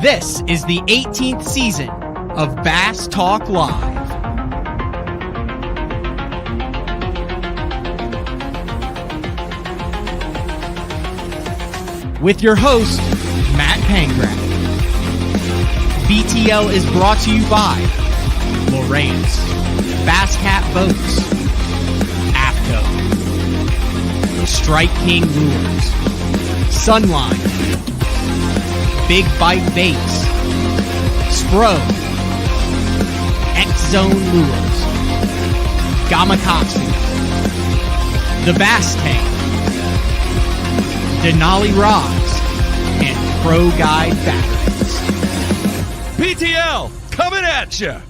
This is the 18th season of Bass Talk Live. With your host, Matt Pangrath. BTL is brought to you by Lowrance, Bass Cat Boats, AFCO, Strike King Lures, Sunline, Big Bite Baits, Spro, X-Zone Lures, Gamakatsu, The Bass Tank, Denali Rods, and Pro Guide Batteries. Btl, coming at you!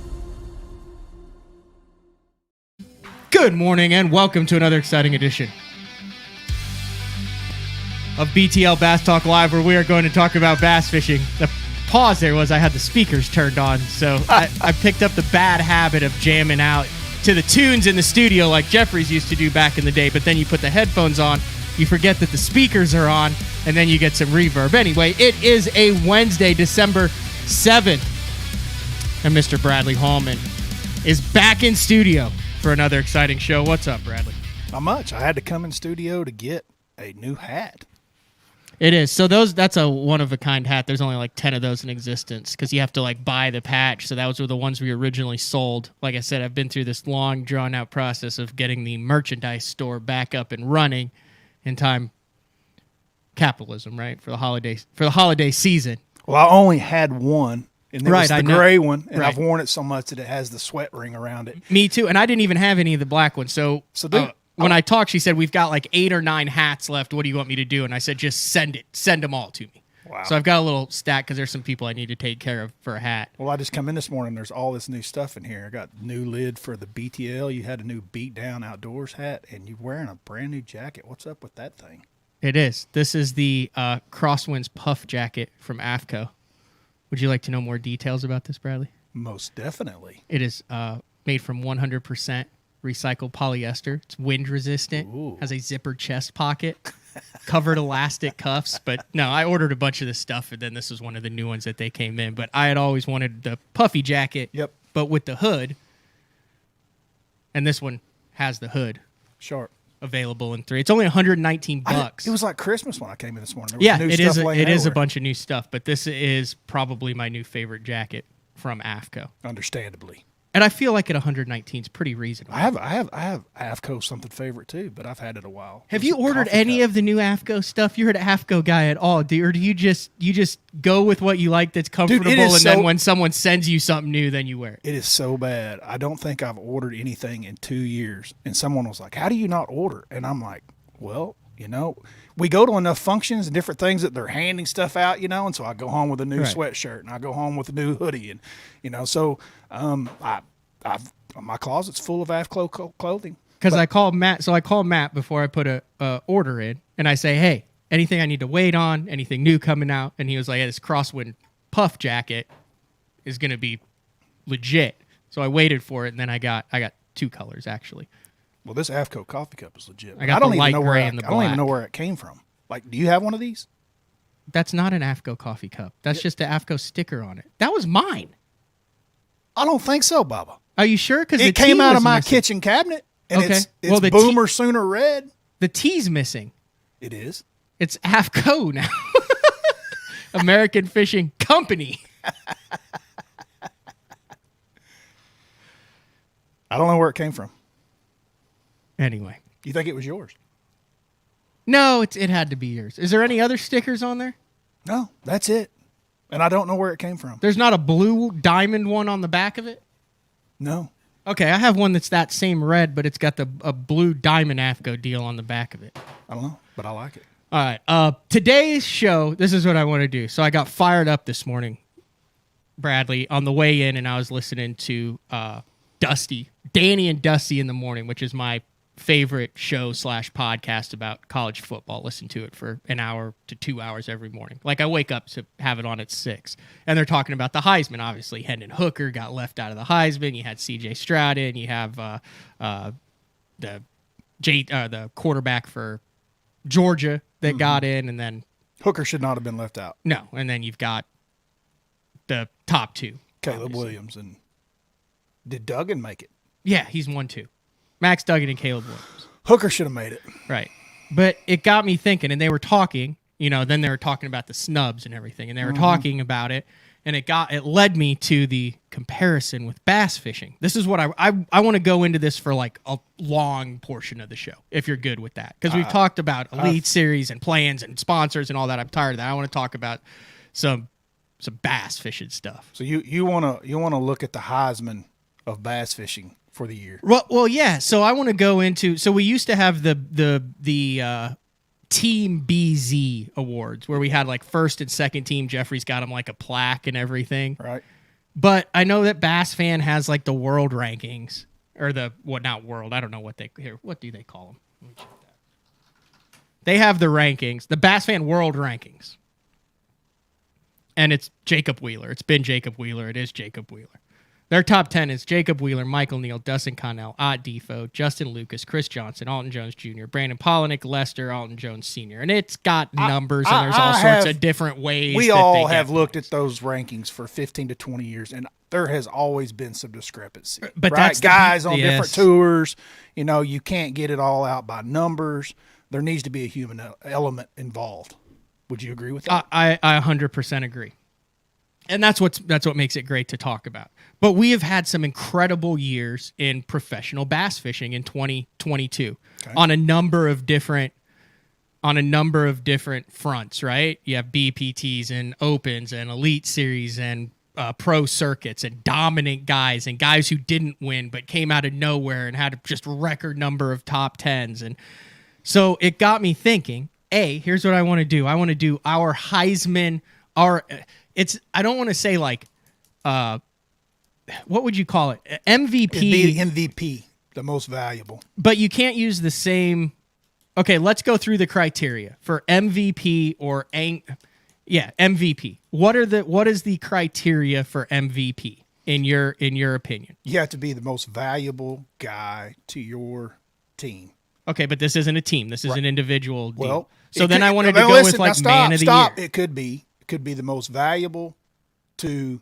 Good morning and welcome to another exciting edition of BTL Bass Talk Live, where we are going to talk about bass fishing. The pause there was I had the speakers turned on, so I picked up the bad habit of jamming out to the tunes in the studio like Jeffries used to do back in the day, but then you put the headphones on, you forget that the speakers are on, and then you get some reverb. Anyway, it is a Wednesday, December 7th, and Mr. Bradley Hallman is back in studio for another exciting show. What's up, Bradley? Not much. I had to come in studio to get a new hat. It is. So that's a one-of-a-kind hat. There's only like 10 of those in existence because you have to like buy the patch. So those were the ones we originally sold. Like I said, I've been through this long, drawn-out process of getting the merchandise store back up and running in time. Capitalism, right? For the holiday season. Well, I only had one, and it was the gray one, and right. I've worn it so much that it has the sweat ring around it. Me too, and I didn't even have any of the black ones. So when I talked, she said, we've got like 8 or 9 hats left. What do you want me to do? And I said, just send them all to me. Wow. So I've got a little stack because there's some people I need to take care of for a hat. Well, I just come in this morning. There's all this new stuff in here. I got new lid for the BTL. You had a new Beat Down Outdoors hat, and you're wearing a brand new jacket. What's up with that thing? It is. This is the Crosswinds puff jacket from AFCO. Would you like to know more details about this, Bradley? Most definitely. It is made from 100% recycled polyester. It's wind resistant. Ooh. Has a zippered chest pocket, covered elastic cuffs. But no, I ordered a bunch of this stuff, and then this was one of the new ones that they came in. But I had always wanted the puffy jacket, but with the hood. And this one has the hood. Sharp. Available in 3. It's only $119. It was like Christmas when I came in this morning. Yeah, it is a bunch of new stuff, but this is probably my new favorite jacket from AFCO. Understandably. And I feel like at $119 is pretty reasonable. I have AFCO something favorite too, but I've had it a while. Have you ordered any of the new AFCO stuff? You're an AFCO guy at all, or do you just go with what you like that's comfortable, then when someone sends you something new, then you wear it? It is so bad. I don't think I've ordered anything in 2 years. And someone was like, "How do you not order?" And I'm like, "Well, we go to enough functions and different things that they're handing stuff out, and so I go home with a new sweatshirt and I go home with a new hoodie, and so my closet's full of AFCO clothing." Because I called Matt before I put a order in, and I say, "Hey, anything I need to wait on? Anything new coming out?" And he was like, "Hey, this Crosswind puff jacket is going to be legit." So I waited for it, and then I got 2 colors actually. Well, this AFCO coffee cup is legit. I don't even know where it came from. Like, do you have one of these? That's not an AFCO coffee cup. That's just an AFCO sticker on it. That was mine. I don't think so, Bubba. Are you sure? Because it came out of my kitchen cabinet, and it's Boomer Sooner Red. The T's missing. It is. It's AFCO now. American Fishing Company. I don't know where it came from. Anyway. You think it was yours? No, it had to be yours. Is there any other stickers on there? No, that's it. And I don't know where it came from. There's not a blue diamond one on the back of it? No. Okay, I have one that's that same red, but it's got a blue diamond AFCO deal on the back of it. I don't know, but I like it. All right. Today's show, this is what I want to do. So I got fired up this morning, Bradley, on the way in, and I was listening to Danny and Dusty in the Morning, which is my favorite show / podcast about college football. Listen to it for an hour to 2 hours every morning. Like, I wake up to have it on at 6, and they're talking about the Heisman. Obviously, Hendon Hooker got left out of the Heisman. You had C.J. Stroud in. You have the quarterback for Georgia that got in, and then Hooker should not have been left out. No, and then you've got the top two. Caleb obviously. Williams. And did Duggan make it? Yeah, he's 1-2. Max Duggan and Caleb Williams. Hooker should have made it. Right. But it got me thinking, and they were talking, then they were talking about the snubs and everything, and they were talking about it, and it led me to the comparison with bass fishing. This is what I want to go into this for like a long portion of the show, if you're good with that. Because we've talked about Elite Series and plans and sponsors and all that. I'm tired of that. I want to talk about some bass fishing stuff. So you wanna look at the Heisman of bass fishing for the year. Well, yeah. So I want to go into. So we used to have the Team BZ Awards where we had like first and second team. Jeffrey's got them like a plaque and everything. Right. But I know that Bass Fan has like the world rankings or not world. I don't know what do they call them? Let me check that. They have the rankings, the Bass Fan world rankings. And it's Jacob Wheeler. It's been Jacob Wheeler. It is Jacob Wheeler. Their top 10 is Jacob Wheeler, Michael Neal, Dustin Connell, Ott Defoe, Justin Lucas, Chris Johnson, Alton Jones Jr., Brandon Polinick, Lester, Alton Jones Sr. And it's got numbers, and there's all sorts of different ways. We all have looked at those rankings for 15 to 20 years, and there has always been some discrepancy. But right? that's guys on different tours. You can't get it all out by numbers. There needs to be a human element involved. Would you agree with that? I 100% agree. And that's what makes it great to talk about. But we have had some incredible years in professional bass fishing in 2022 on a number of different fronts, right? You have BPTs and Opens and Elite Series and pro circuits and dominant guys and guys who didn't win but came out of nowhere and had just record number of top 10s. And so it got me thinking, here's what I want to do. I want to do our Heisman, I don't want to say like, what would you call it? MVP. It'd be MVP, the most valuable. But you can't use the same. Okay, let's go through the criteria for MVP or MVP. What is the criteria for MVP in your opinion? You have to be the most valuable guy to your team. Okay, but this isn't a team. This is an individual deal. Well, so then I wanted to go with like man of the year. It could be the most valuable to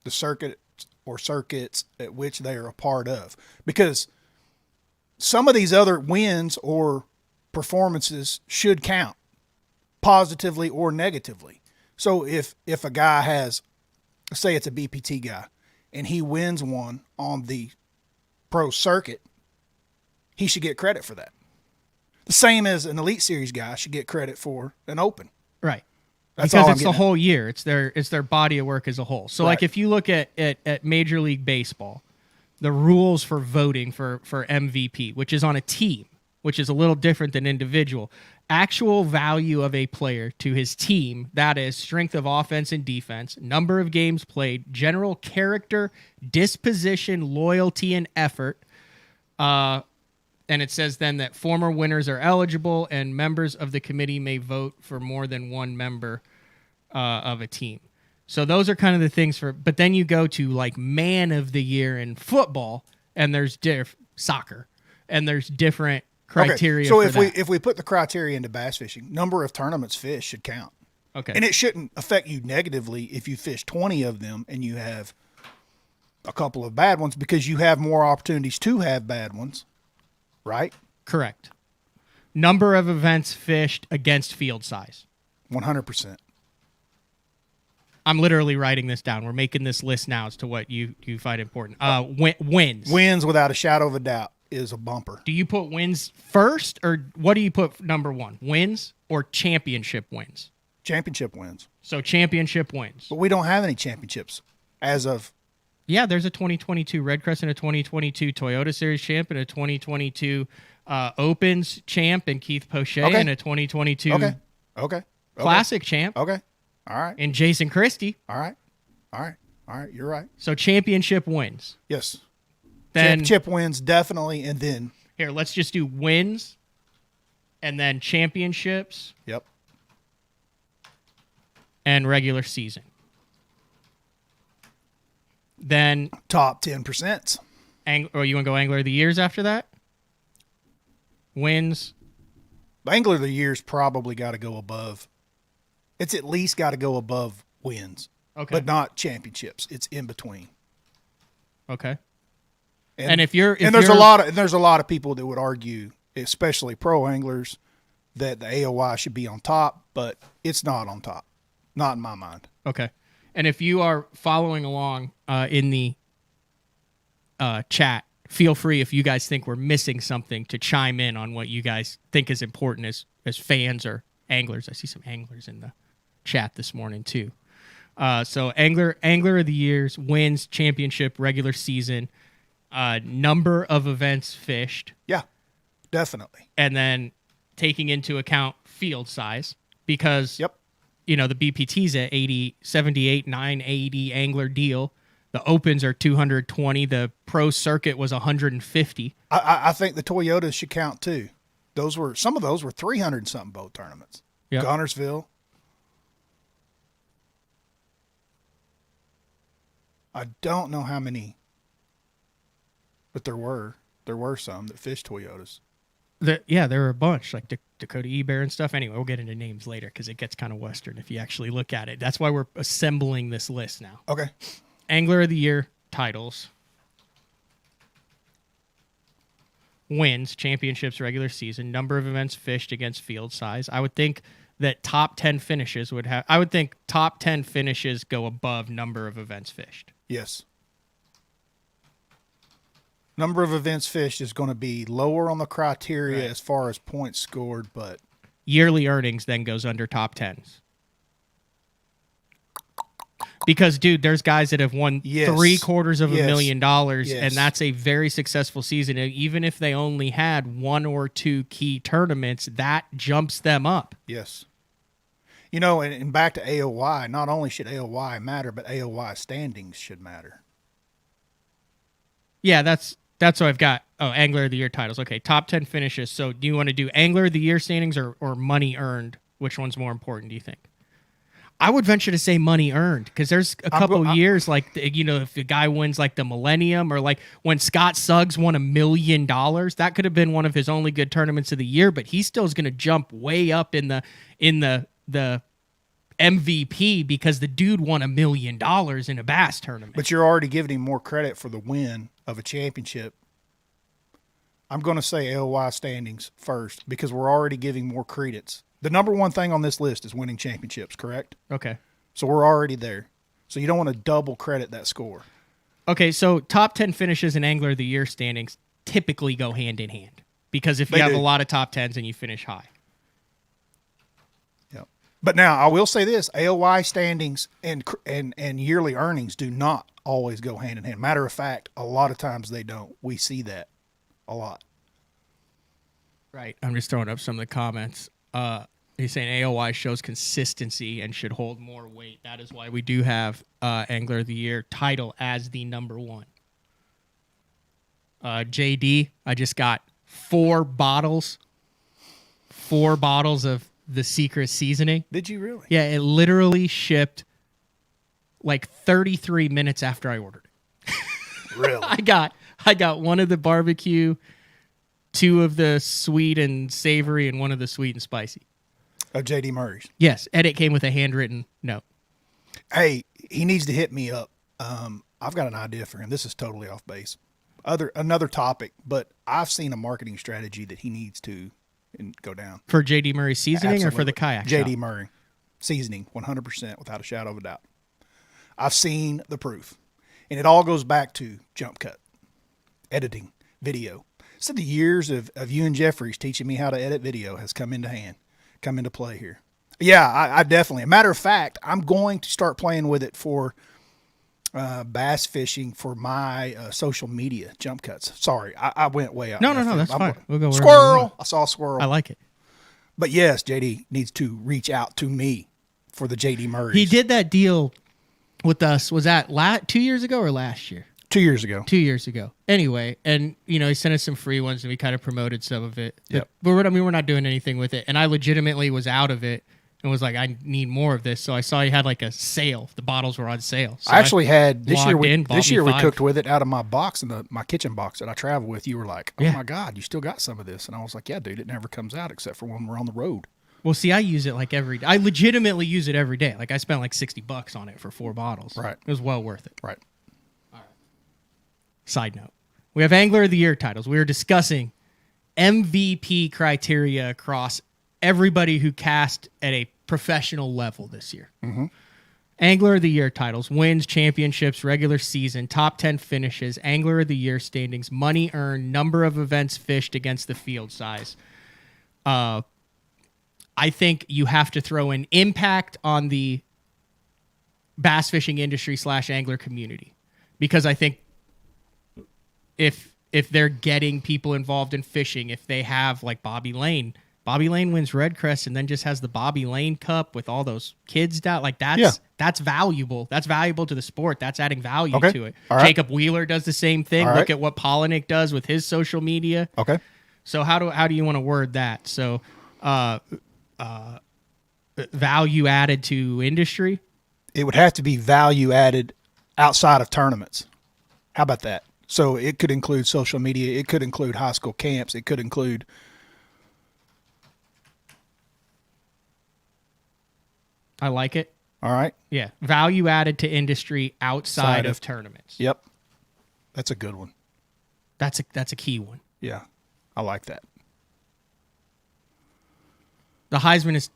the circuit or circuits at which they are a part of, because some of these other wins or performances should count positively or negatively. So if a guy has, say it's a BPT guy, and he wins one on the pro circuit, he should get credit for that. The same as an Elite Series guy should get credit for an Open. Right. That's because all it's the whole year. It's their body of work as a whole. So, like, if you look at Major League Baseball, the rules for voting for MVP, which is on a team, which is a little different than individual, actual value of a player to his team, that is strength of offense and defense, number of games played, general character, disposition, loyalty, and effort. And it says then that former winners are eligible and members of the committee may vote for more than one member of a team. So those are kind of the things but then you go to like man of the year in football, and there's soccer, and there's different criteria. So for if we put the criteria into bass fishing, number of tournaments fished should count. Okay. And it shouldn't affect you negatively if you fish 20 of them and you have a couple of bad ones, because you have more opportunities to have bad ones. Right? Correct. Number of events fished against field size. 100%. I'm literally writing this down. We're making this list now as to what you find important. Wins. Wins, without a shadow of a doubt, is a bumper. Do you put wins first, or what do you put number one? Wins or championship wins? Championship wins. So championship wins. But we don't have any championships as of... Yeah, there's a 2022 Red Crest and a 2022 Toyota Series champ and a 2022 Opens champ and Keith Poche and a 2022 Classic champ. Okay. All right. And Jason Christie. All right. You're right. So championship wins. Yes. Then championship wins, definitely, and then... Here, let's just do wins and then championships. Yep. And regular season. Then top 10%. Or you want to go Angler of the Years after that? Wins. Angler of the Year's probably got to go above. It's at least got to go above wins. Okay. but not championships. It's in between. Okay. And if there's a lot of people that would argue, especially pro anglers, that the AOY should be on top, but it's not on top. Not in my mind. Okay. And if you are following along in the chat, feel free, if you guys think we're missing something, to chime in on what you guys think is important as fans or anglers. I see some anglers in the chat this morning too. So angler of the years, wins, championship, regular season, number of events fished. Yeah, definitely. And then taking into account field size, because yep. The BPT's at 80, 78, 980 angler deal. The Opens are 220. The Pro Circuit was 150. I think the Toyotas should count too. Some of those were 300 and something boat tournaments. Yep. Gunnersville. I don't know how many, but there were some that fished Toyotas. There were a bunch, like Dakota E-Bear and stuff. Anyway, we'll get into names later because it gets kind of Western if you actually look at it. That's why we're assembling this list now. Okay. Angler of the Year titles. Wins, championships, regular season, number of events fished against field size. I would think that top 10 finishes top 10 finishes go above number of events fished. Yes. Number of events fished is going to be lower on the criteria as far as points scored, but yearly earnings then goes under top 10s. Because, dude, there's guys that have won $750,000, and that's a very successful season. And even if they only had one or two key tournaments, that jumps them up. Yes. And back to AOY, not only should AOY matter, but AOY standings should matter. Yeah, that's what I've got. Oh, Angler of the Year titles. Okay, top 10 finishes. So do you want to do Angler of the Year standings or money earned? Which one's more important, do you think? I would venture to say money earned, because there's a couple years, like, if the guy wins like the Millennium, or like when Scott Suggs won $1 million, that could have been one of his only good tournaments of the year, but he still is going to jump way up in the MVP because the dude won $1 million in a bass tournament. But you're already giving him more credit for the win of a championship. I'm going to say AOY standings first because we're already giving more credence. The number one thing on this list is winning championships, correct? Okay. So we're already there. So you don't want to double credit that score. Okay, so top 10 finishes in Angler of the Year standings typically go hand in hand, because if you have a lot of top 10s and you finish high. Yeah. But now I will say this, AOY standings and yearly earnings do not always go hand in hand. Matter of fact, a lot of times they don't. We see that a lot. Right. I'm just throwing up some of the comments. He's saying AOY shows consistency and should hold more weight. That is why we do have Angler of the Year title as the number one. JD, I just got 4 bottles of the secret seasoning. Did you really? Yeah, it literally shipped like 33 minutes after I ordered it. Really? I got one of the barbecue, 2 of the sweet and savory, and 1 of the sweet and spicy. Of J.D. Murray's. Yes, and it came with a handwritten note. Hey, he needs to hit me up. I've got an idea for him. This is totally off base. Another topic, but I've seen a marketing strategy that he needs to go down. For J.D. Murray seasoning. Absolutely. Or for the kayak J.D. shop? Murray seasoning, 100%, without a shadow of a doubt. I've seen the proof. And it all goes back to jump cut, editing, video. So the years of you and Jeffries teaching me how to edit video has come into play here. Yeah, I definitely. A matter of fact, I'm going to start playing with it for bass fishing for my social media jump cuts. Sorry, I went way out. No, that's fine. We'll go squirrel. I saw a squirrel. I like it. But yes, JD needs to reach out to me for the JD Murray. He did that deal with us. Was that 2 years ago or last year? 2 years ago. 2 years ago. Anyway, and he sent us some free ones, and we kind of promoted some of it. Yep. But we're not doing anything with it. And I legitimately was out of it and was like, I need more of this. So I saw he had like a sale. The bottles were on sale. So I actually had this year. We 5. cooked with it out of my box my kitchen box that I travel with. You were like, "Oh my God, you still got some of this?" And I was like, "Yeah, dude, it never comes out except for when we're on the road." Well, see, I use it like every day. I legitimately use it every day. Like I spent like $60 on it for 4 bottles. Right. It was well worth it. Right. Side note. We have Angler of the Year titles. We are discussing MVP criteria across everybody who cast at a professional level this year. Mm-hmm. Angler of the Year titles, wins, championships, regular season, top 10 finishes, Angler of the Year standings, money earned, number of events fished against the field size. I think you have to throw an impact on the bass fishing industry / angler community, because I think if they're getting people involved in fishing, if they have like Bobby Lane wins Red Crest and then just has the Bobby Lane Cup with all those kids down, like that's valuable. That's valuable to the sport. That's adding value to it. All right. Jacob Wheeler does the same thing. All Look right. at what Polinick does with his social media. Okay. So how do you want to word that? So value added to industry. It would have to be value added outside of tournaments. How about that? So it could include social media. It could include high school camps. It could include. I like it. All right. Yeah. Value added to industry outside of tournaments. Yep. That's a good one. That's a key one. Yeah. I like that. The Heisman is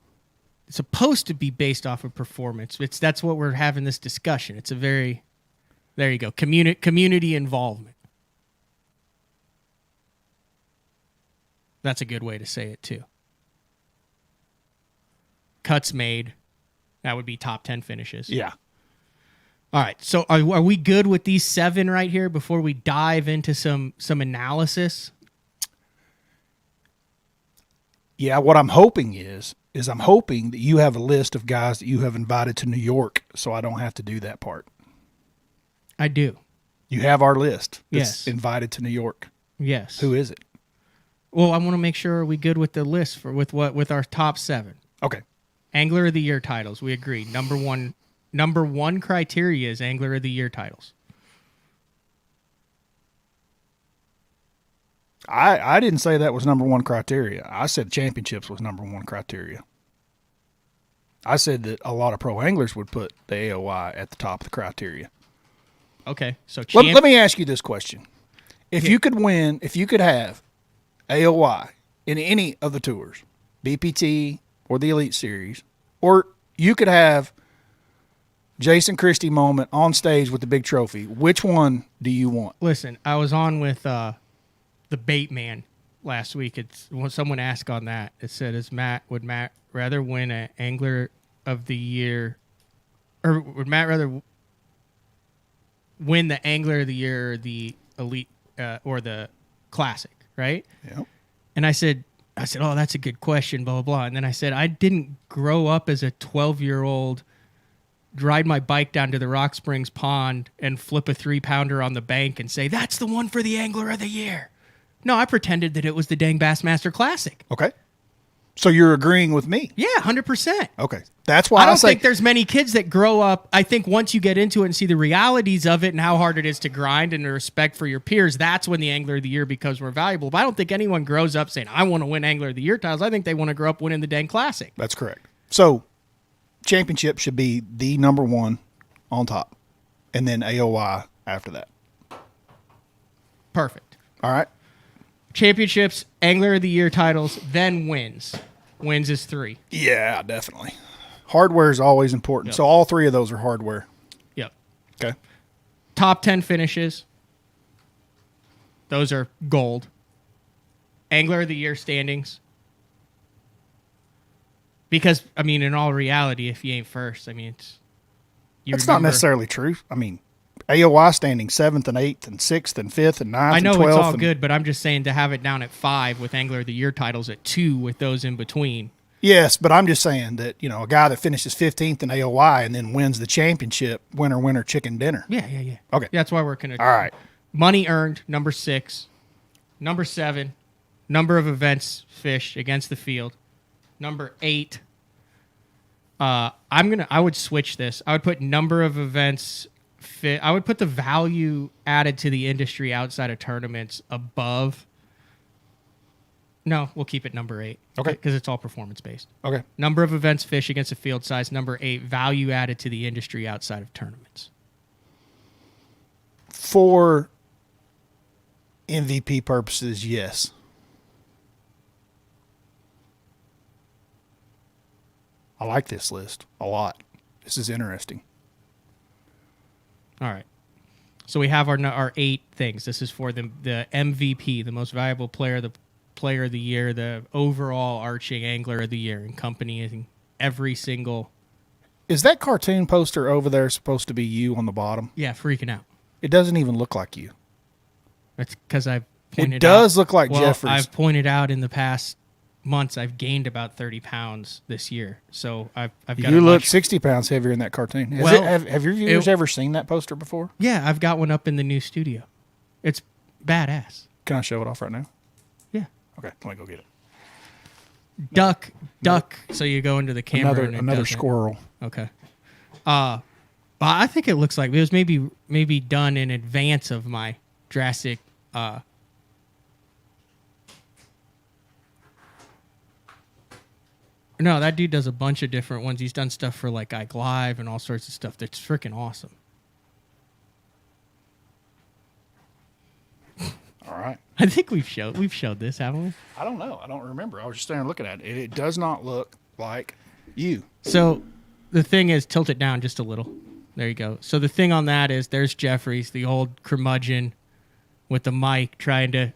supposed to be based off of performance. That's what we're having this discussion. It's a very, there you go, community involvement. That's a good way to say it too. Cuts made. That would be top 10 finishes. Yeah. All right. So are we good with these 7 right here before we dive into some analysis? Yeah. What I'm hoping is I'm hoping that you have a list of guys that you have invited to New York, so I don't have to do that part. I do. You have our list Yes. that's invited to New York. Yes. Who is it? Well, I want to make sure with the list with our top 7. Okay. Angler of the Year titles. We agree. Number one criteria is Angler of the Year titles. I didn't say that was number one criteria. I said championships was number one criteria. I said that a lot of pro anglers would put the AOI at the top of the criteria. Okay. So Let me ask you this question. If you could have AOI in any of the tours, BPT or the Elite Series, or you could have Jason Christie moment on stage with the big trophy, which one do you want? Listen, I was on with the Bait Man last week. It's when someone asked on that. It said, would Matt rather win an Angler of the Year, or would Matt rather win the Angler of the Year or the Elite or the Classic, right? Yeah. And I said, oh, that's a good question, blah, blah, blah. And then I said, I didn't grow up as a 12-year-old, ride my bike down to the Rock Springs Pond and flip a 3-pounder on the bank and say, that's the one for the Angler of the Year. No, I pretended that it was the dang Bassmaster Classic. Okay. So you're agreeing with me? Yeah, 100%. Okay. That's why I don't think there's many kids that grow up. I think once you get into it and see the realities of it and how hard it is to grind and the respect for your peers, that's when the Angler of the Year becomes more valuable. But I don't think anyone grows up saying, I want to win Angler of the Year titles. I think they want to grow up winning the dang Classic. That's correct. So championship should be the number one on top, and then AOI after that. Perfect. All right. Championships, Angler of the Year titles, then wins. Wins is 3. Yeah, definitely. Hardware is always important. Yep. So all 3 of those are hardware. Yep. Okay. Top 10 finishes. Those are gold. Angler of the Year standings. Because, I mean, in all reality, if you ain't first, I mean, That's not necessarily true. I mean, AOI standing 7th and 8th and 6th and 5th and 9th I know and 12th. it's all good, but I'm just saying to have it down at 5 with Angler of the Year titles at 2 with those in between. Yes, but I'm just saying that, a guy that finishes 15th in AOI and then wins the championship, winner, chicken dinner. Yeah. Okay. That's why we're going to. All right. Money earned, number 6. Number 7, number of events fished against the field. Number 8, I would switch this. I would put number of events I would put the value added to the industry outside of tournaments above No, we'll keep it number 8. Okay. Because it's all performance based. Okay. Number of events fished against a field size. Number 8, value added to the industry outside of tournaments. For MVP purposes, yes. I like this list a lot. This is interesting. All right. So we have our 8 things. This is for the MVP, the most valuable player, the player of the year, the overall arching angler of the year, encompassing every single. Is that cartoon poster over there supposed to be you on the bottom? Yeah, freaking out. It doesn't even look like you. That's because I've pointed out. It does look like well, Jeffries. I've pointed out in the past months I've gained about 30 pounds this year. So I've got You look 60 pounds heavier in that cartoon. Have your viewers ever seen that poster before? Yeah, I've got one up in the new studio. It's badass. Can I show it off right now? Yeah. Okay, let me go get it. Duck. So you go into the camera. Another squirrel. Okay. I think it looks like it was maybe done in advance of my drastic. No, that dude does a bunch of different ones. He's done stuff for like Ike Live and all sorts of stuff. That's freaking awesome. All right. I think we've showed this, haven't we? I don't know. I don't remember. I was just standing looking at it. It does not look like you. So the thing is, tilt it down just a little. There you go. So the thing on that is there's Jeffries, the old curmudgeon with the mic trying to,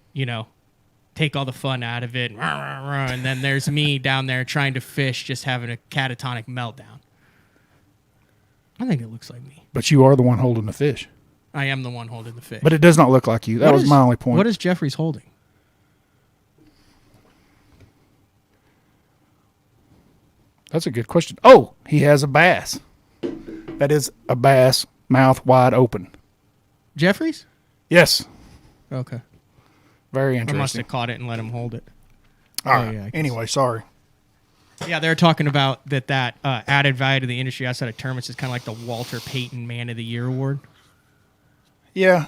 take all the fun out of it. And then there's me down there trying to fish, just having a catatonic meltdown. I think it looks like me. But you are the one holding the fish. I am the one holding the fish. But it does not look like you. That was my only point. What is Jeffries holding? That's a good question. Oh, he has a bass. That is a bass, mouth wide open. Jeffries? Yes. Okay. Very I must interesting. have caught it and let him hold it. All right. Yeah, anyway, sorry. Yeah, they're talking about that added value to the industry outside of tournaments is kind of like the Walter Payton Man of the Year award. Yeah.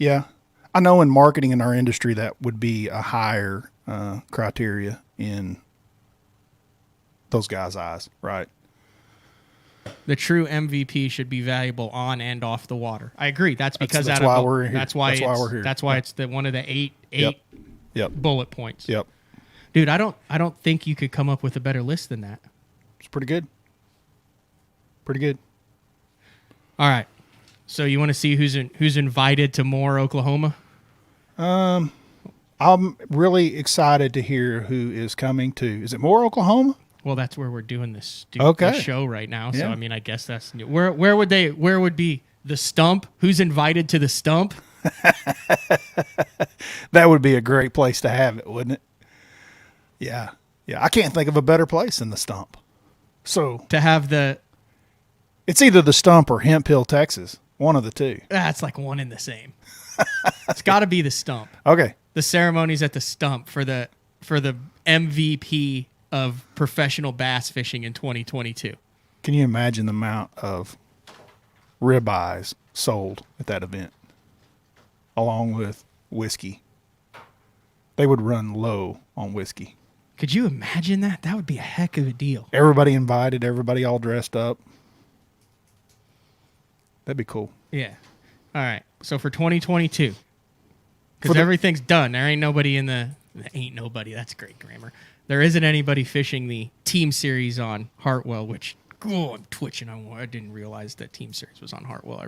I know in marketing in our industry that would be a higher criteria in those guys' eyes, right? The true MVP should be valuable on and off the water. I agree. That's because that's why we're here. That's why we're here. That's why it's one of the eight Yep. bullet points. Yep. Dude, I don't think you could come up with a better list than that. It's pretty good. Pretty good. All right. So you want to see who's invited to Moore, Oklahoma? I'm really excited to hear who is coming to. Is it Moore, Oklahoma? Well, that's where we're doing this show right now. So Yeah. I mean, I guess that's new. Where would be the stump? Who's invited to the stump? That would be a great place to have it, wouldn't it? Yeah. I can't think of a better place than the Stump. So To have it's either the Stump or Hemp Hill, Texas. One of the two. that's like one and the same. It's got to be the stump. Okay. The ceremony's at the stump for the MVP of professional bass fishing in 2022. Can you imagine the amount of ribeyes sold at that event, along with whiskey? They would run low on whiskey. Could you imagine that? That would be a heck of a deal. Everybody invited, everybody all dressed up. That'd be cool. Yeah. All right. So for 2022, because everything's done. There ain't nobody that's great grammar. There isn't anybody fishing the team series on Hartwell, which, I'm twitching. I didn't realize that team series was on Hartwell. I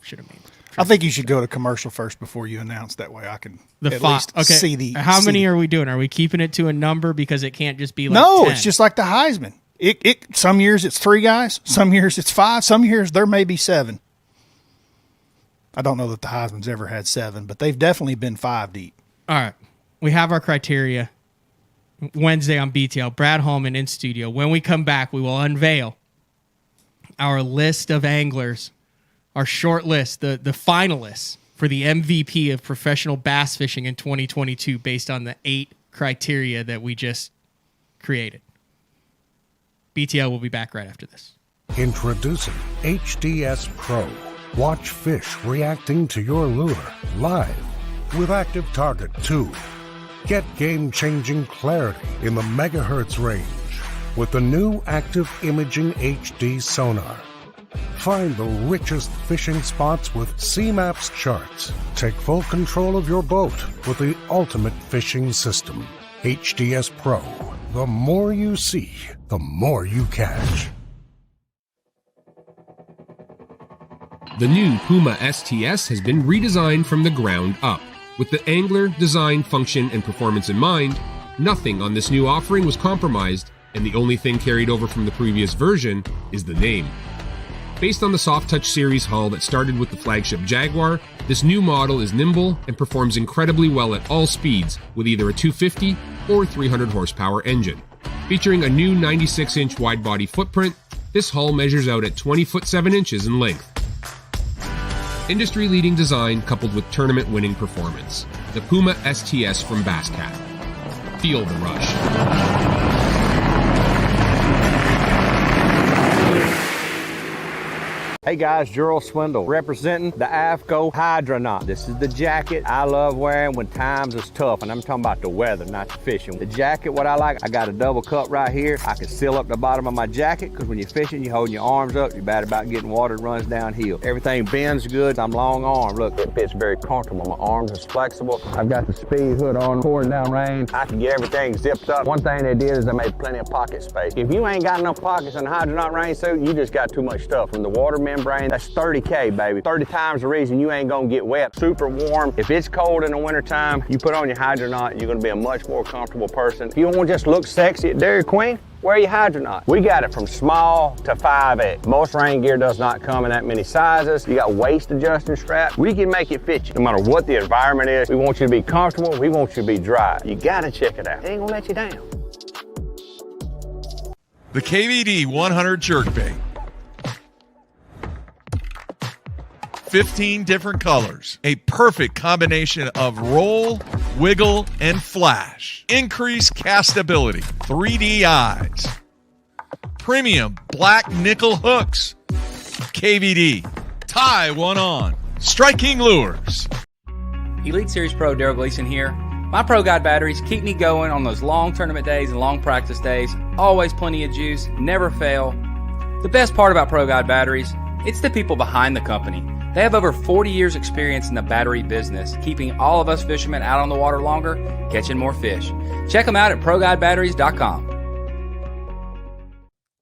should have made it. I think you should go to commercial first before you announce. That way I can at least okay. see the... How many are we doing? Are we keeping it to a number because it can't just be like No, 10? it's just like the Heisman. It some years it's 3 guys, some years it's 5, some years there may be 7. I don't know that the Heisman's ever had 7, but they've definitely been 5 deep. All right. We have our criteria Wednesday on BTL. Brad Hallman in studio. When we come back, we will unveil our list of anglers, our short list, the finalists for the MVP of professional bass fishing in 2022 based on the 8 criteria that we just created. BTL will be back right after this. Introducing HDS Pro. Watch fish reacting to your lure live with Active Target 2. Get game-changing clarity in the megahertz range with the new Active Imaging HD sonar. Find the richest fishing spots with C-Maps charts. Take full control of your boat with the ultimate fishing system. HDS Pro. The more you see, the more you catch. The new Puma STS has been redesigned from the ground up. With the angler, design, function, and performance in mind, nothing on this new offering was compromised, and the only thing carried over from the previous version is the name. Based on the Soft Touch series hull that started with the flagship Jaguar, this new model is nimble and performs incredibly well at all speeds with either a 250 or 300 horsepower engine. Featuring a new 96-inch wide-body footprint, this hull measures out at 20 foot 7 inches in length. Industry-leading design coupled with tournament-winning performance. The Puma STS from Basscat. Feel the rush. Hey guys, Gerald Swindle representing the AFCO Hydronaut. This is the jacket I love wearing when times is tough, and I'm talking about the weather, not the fishing. The jacket, what I like, I got a double cup right here. I can seal up the bottom of my jacket because when you're fishing, you're holding your arms up. You're bad about getting water, it runs downhill. Everything bends good. I'm long arm. Look, it fits very comfortable. My arms is flexible. I've got the speed hood on, pouring down rain. I can get everything zipped up. One thing they did is they made plenty of pocket space. If you ain't got enough pockets in the Hydronaut rain suit, you just got too much stuff. From the water membrane, that's 30K, baby. 30 times the reason you ain't gonna get wet. Super warm. If it's cold in the wintertime, you put on your Hydronaut, you're gonna be a much more comfortable person. If you don't want to just look sexy at Dairy Queen, wear your Hydronaut. We got it from small to 5X. Most rain gear does not come in that many sizes. You got waist adjusting straps. We can make it fit you. No matter what the environment is, we want you to be comfortable. We want you to be dry. You gotta check it out. It ain't gonna let you down. The KVD 100 jerkbait. 15 different colors. A perfect combination of roll, wiggle, and flash. Increased castability. 3D eyes. Premium black nickel hooks. KVD. Tie one on. Striking lures. Elite Series Pro Daryl Gleason here. My Pro Guide batteries keep me going on those long tournament days and long practice days. Always plenty of juice, never fail. The best part about Pro Guide batteries, it's the people behind the company. They have over 40 years experience in the battery business, keeping all of us fishermen out on the water longer, catching more fish. Check them out at ProGuideBatteries.com.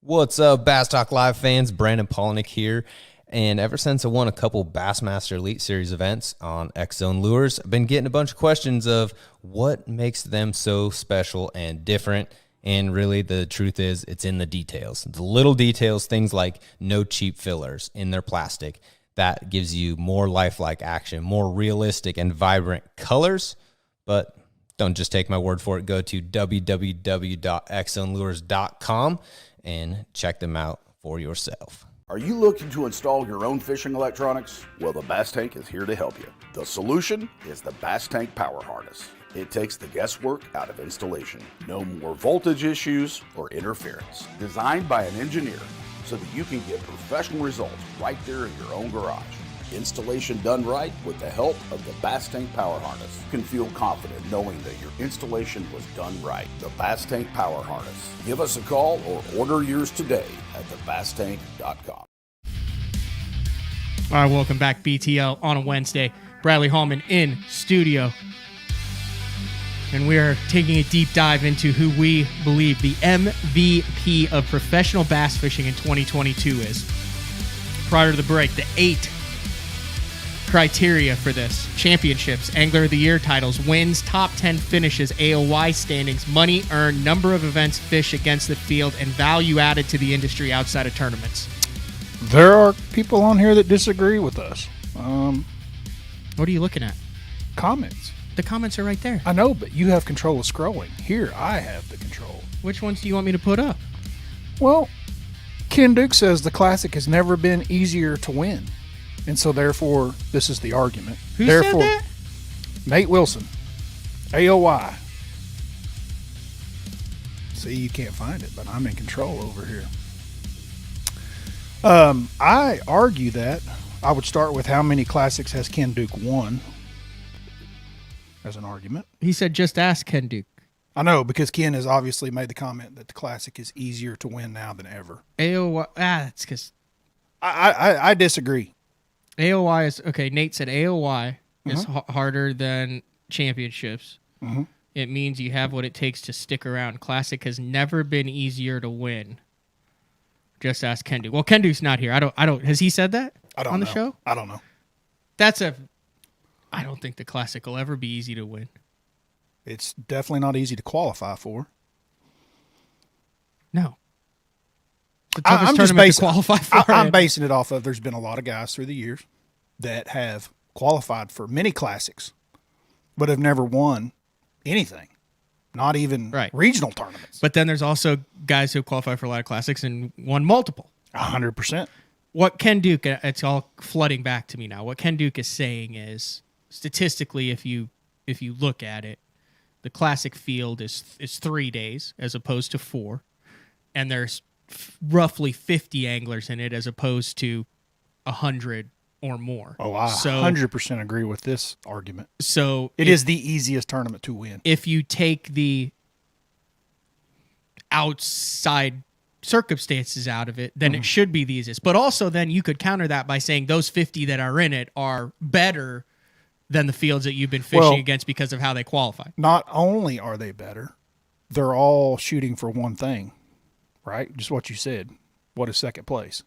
What's up, Bass Talk Live fans? Brandon Polnick here. And ever since I won a couple Bassmaster Elite Series events on X-Zone Lures, I've been getting a bunch of questions of what makes them so special and different. And really, the truth is, it's in the details. The little details, things like no cheap fillers in their plastic. That gives you more lifelike action, more realistic and vibrant colors. But don't just take my word for it. Go to www.xzonelures.com and check them out for yourself. Are you looking to install your own fishing electronics? Well, the Bass Tank is here to help you. The solution is the Bass Tank Power Harness. It takes the guesswork out of installation. No more voltage issues or interference. Designed by an engineer so that you can get professional results right there in your own garage. Installation done right with the help of the Bass Tank Power Harness. You can feel confident knowing that your installation was done right. The Bass Tank Power Harness. Give us a call or order yours today at thebasstank.com. All right, welcome back, BTL, on a Wednesday. Bradley Hallman in studio. And we are taking a deep dive into who we believe the MVP of professional bass fishing in 2022 is. Prior to the break, the 8 criteria for this: championships, Angler of the Year titles, wins, top 10 finishes, AOY standings, money earned, number of events fished against the field, and value added to the industry outside of tournaments. There are people on here that disagree with us. What are you looking at? Comments. The comments are right there. I know, but you have control of scrolling. Here, I have the control. Which ones do you want me to put up? Well, Ken Duke says the Classic has never been easier to win. And so, therefore, this is the argument. Who therefore, said that? Nate Wilson. AOY. See, you can't find it, but I'm in control over here. I argue that I would start with how many Classics has Ken Duke won. as an argument. He said, just ask Ken Duke. I know, because Ken has obviously made the comment that the Classic is easier to win now than ever. AOY, that's because I disagree. AOY is, okay, Nate said AOY is harder than championships. It means you have what it takes to stick around. Classic has never been easier to win. Just ask Ken Duke. Well, Ken Duke's not here. I don't. Has he said that on the show? I don't know. I don't think the Classic will ever be easy to win. It's definitely not easy to qualify for. No. The I'm toughest just tournament basing, to qualify for. I'm basing it off of there's been a lot of guys through the years that have qualified for many Classics, but have never won anything, not even regional tournaments. But then there's also guys who qualify for a lot of Classics and won multiple. 100%. What Ken Duke, it's all flooding back to me now. What Ken Duke is saying is, statistically, if you look at it, the Classic field is 3 days as opposed to 4, and there's roughly 50 anglers in it as opposed to 100 or more. Oh, I 100% agree with this argument. So it is the easiest tournament to win. If you take the outside circumstances out of it, then it should be the easiest. But also then you could counter that by saying those 50 that are in it are better than the fields that you've been fishing against because of how they qualify. Not only are they better, they're all shooting for one thing, right? Just what you said. What is second place?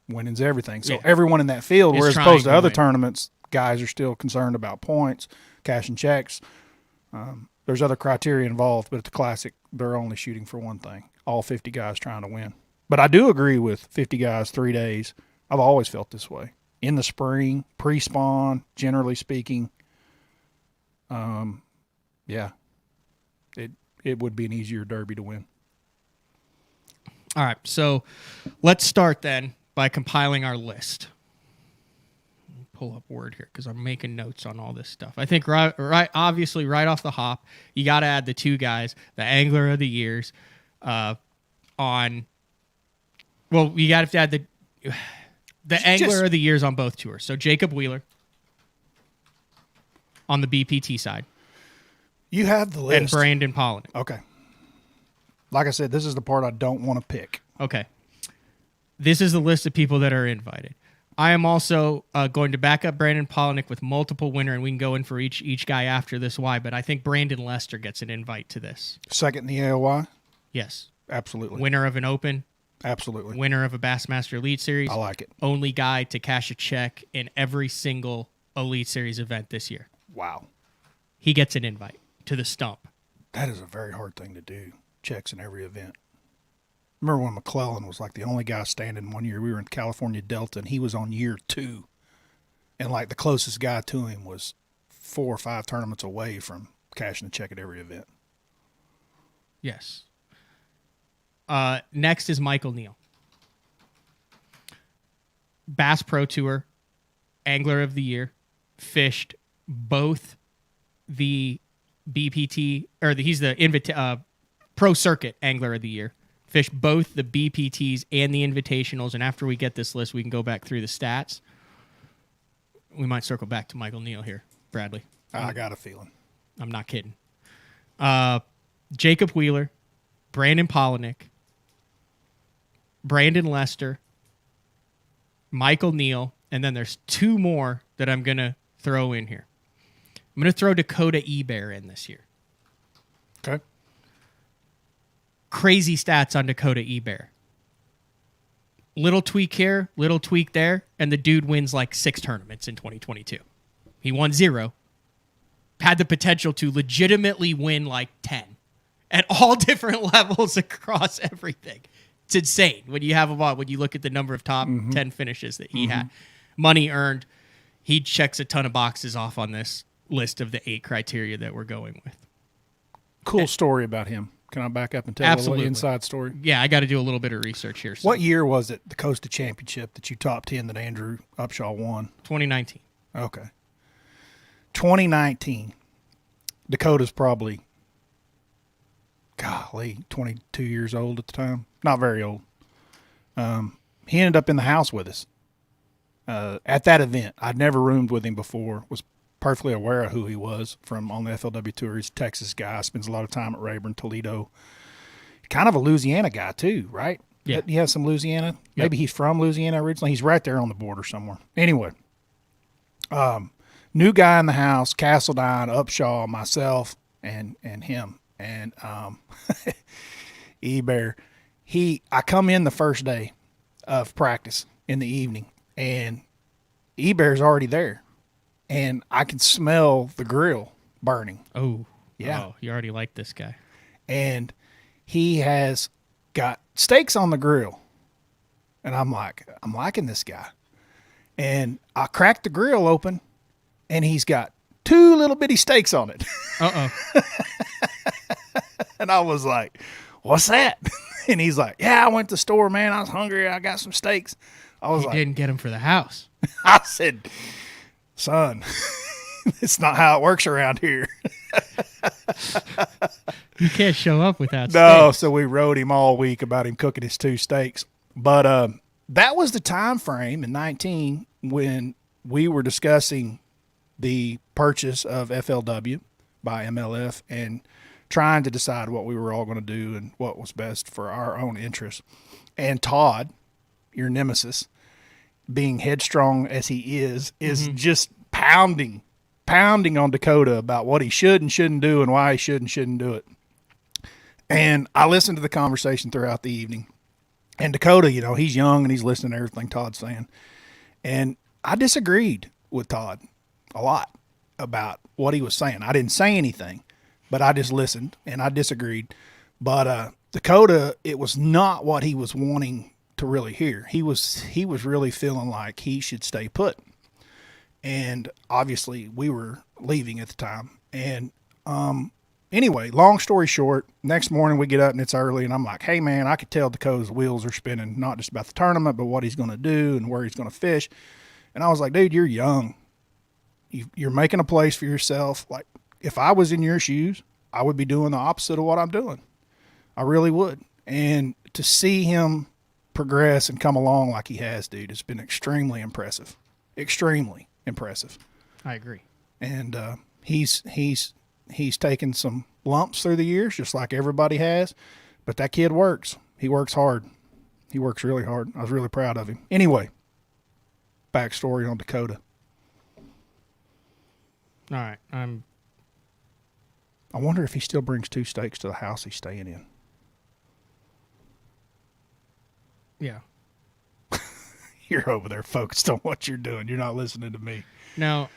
Winning's everything. So everyone in that field, whereas opposed to other tournaments, guys are still concerned about points, cash and checks. There's other criteria involved, but at the Classic, they're only shooting for one thing. All 50 guys trying to win. But I do agree with 50 guys, 3 days. I've always felt this way. In the spring, pre-spawn, generally speaking, it would be an easier derby to win. All right, so let's start then by compiling our list. Pull up Word here because I'm making notes on all this stuff. I think obviously right off the hop, you got to add the two guys, the Angler of the Years, you got to add the Angler of the Years on both tours. So Jacob Wheeler on the BPT side. You have the list. And Brandon Polinick. Okay. Like I said, this is the part I don't want to pick. Okay. This is the list of people that are invited. I am also going to back up Brandon Polinick with multiple winner, and we can go in for each guy after this why, but I think Brandon Lester gets an invite to this. Second in the AOY? Yes. Absolutely. Winner of an Open. Absolutely. Winner of a Bassmaster Elite Series. I like it. Only guy to cash a check in every single Elite Series event this year. Wow. He gets an invite to the stump. That is a very hard thing to do. Checks in every event. Remember when McClellan was like the only guy standing one year? We were in California Delta, and he was on year 2. And like the closest guy to him was 4 or 5 tournaments away from cashing a check at every event. Yes. Next is Michael Neal. Bass Pro Tour, Angler of the Year, fished both the BPT, he's the Pro Circuit Angler of the Year. Fished both the BPTs and the Invitationals, and after we get this list, we can go back through the stats. We might circle back to Michael Neal here, Bradley. I got a feeling. I'm not kidding. Jacob Wheeler, Brandon Polinick, Brandon Lester, Michael Neal, and then there's 2 more that I'm going to throw in here. I'm going to throw Dakota Ebear in this year. Okay. Crazy stats on Dakota Ebear. Little tweak here, little tweak there, and the dude wins like 6 tournaments in 2022. He won 0. Had the potential to legitimately win like 10 at all different levels across everything. It's insane when you have him on, when you look at the number of top 10 finishes that he had. Money earned. He checks a ton of boxes off on this list of the 8 criteria that we're going with. Cool story about him. Can I back up and tell a little inside story? Yeah, I got to do a little bit of research here. So. What year was it, the Costa Championship, that you top 10 that Andrew Upshaw won? 2019. Okay. 2019. Dakota's probably, 22 years old at the time. Not very old. He ended up in the house with us at that event. I'd never roomed with him before. Was perfectly aware of who he was from on the FLW Tour. He's a Texas guy, spends a lot of time at Rayburn, Toledo. Kind of a Louisiana guy too, right? Yeah. You have some Louisiana? Yep. Maybe he's from Louisiana originally. He's right there on the border somewhere. Anyway, new guy in the house, Castledine, Upshaw, myself, and him. And E-Bear, I come in the first day of practice in the evening, and E-Bear's already there. And I can smell the grill burning. Oh. Yeah. Oh, you already like this guy. And he has got steaks on the grill. And I'm like, I'm liking this guy. And I cracked the grill open, and he's got 2 little bitty steaks on it. Uh-oh. And I was like, what's that? And he's like, yeah, I went to the store, man. I was hungry. I got some steaks. I was like, didn't get them for the house. I said, son, it's not how it works around here. You can't show up without No, steaks. so we rode him all week about him cooking his 2 steaks. But that was the time frame in 19 when we were discussing the purchase of FLW by MLF and trying to decide what we were all going to do and what was best for our own interests. And Todd, your nemesis, being headstrong as he is just pounding on Dakota about what he should and shouldn't do and why he should and shouldn't do it. And I listened to the conversation throughout the evening. And Dakota, he's young and he's listening to everything Todd's saying. And I disagreed with Todd a lot about what he was saying. I didn't say anything, but I just listened and I disagreed. But Dakota, it was not what he was wanting to really hear. He was really feeling like he should stay put. And obviously we were leaving at the time. And anyway, long story short, next morning we get up and it's early and I'm like, hey man, I could tell Dakota's wheels are spinning, not just about the tournament, but what he's going to do and where he's going to fish. And I was like, dude, you're young. You're making a place for yourself. Like, if I was in your shoes, I would be doing the opposite of what I'm doing. I really would. And to see him progress and come along like he has, dude, has been extremely impressive. Extremely impressive. I agree. And he's taken some lumps through the years, just like everybody has. But that kid works. He works hard. He works really hard. I was really proud of him. Anyway, backstory on Dakota. All right. I wonder if he still brings 2 steaks to the house he's staying in. Yeah. You're over there focused on what you're doing. You're not listening to me. Now,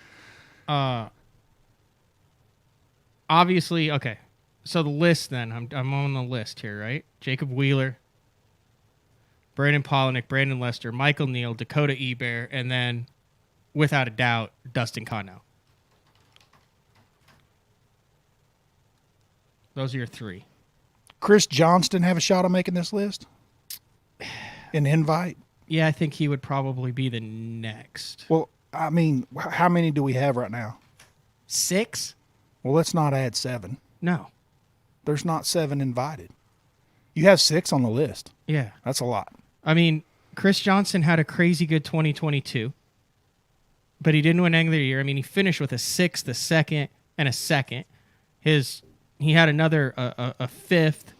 obviously, okay. So the list then, I'm on the list here, right? Jacob Wheeler, Brandon Polinick, Brandon Lester, Michael Neal, Dakota Ebear, and then, without a doubt, Dustin Connell. Those are your 3. Chris Johnston have a shot of making this list? An invite? Yeah, I think he would probably be the next. Well, I mean, how many do we have right now? 6? Well, let's not add 7. No. There's not 7 invited. You have 6 on the list. Yeah. That's a lot. I mean, Chris Johnson had a crazy good 2022, but he didn't win Angler of the Year. I mean, he finished with a 6th, a 2nd, and a 2nd. He had another a 5th.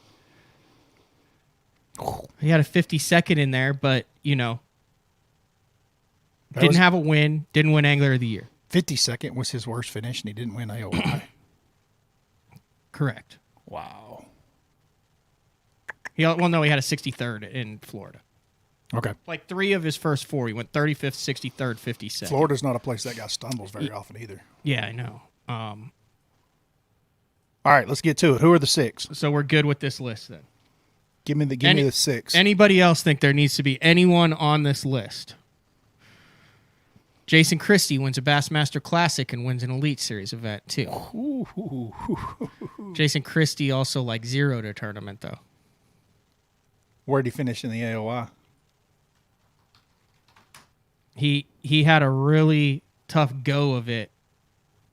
He had a 52nd in there, but, didn't have a win, didn't win Angler of the Year. 52nd was his worst finish, and he didn't win AOI. Correct. Wow. He had a 63rd in Florida. Okay. Like 3 of his first 4. He went 35th, 63rd, 52nd. Florida's not a place that guy stumbles very often either. Yeah, I know. All right, let's get to it. Who are the 6? So we're good with this list then. Give me the 6. Anybody else think there needs to be anyone on this list? Jason Christie wins a Bassmaster Classic and wins an Elite Series event too. Jason Christie also like 0 to tournament though. Where'd he finish in the AOI? He had a really tough go of it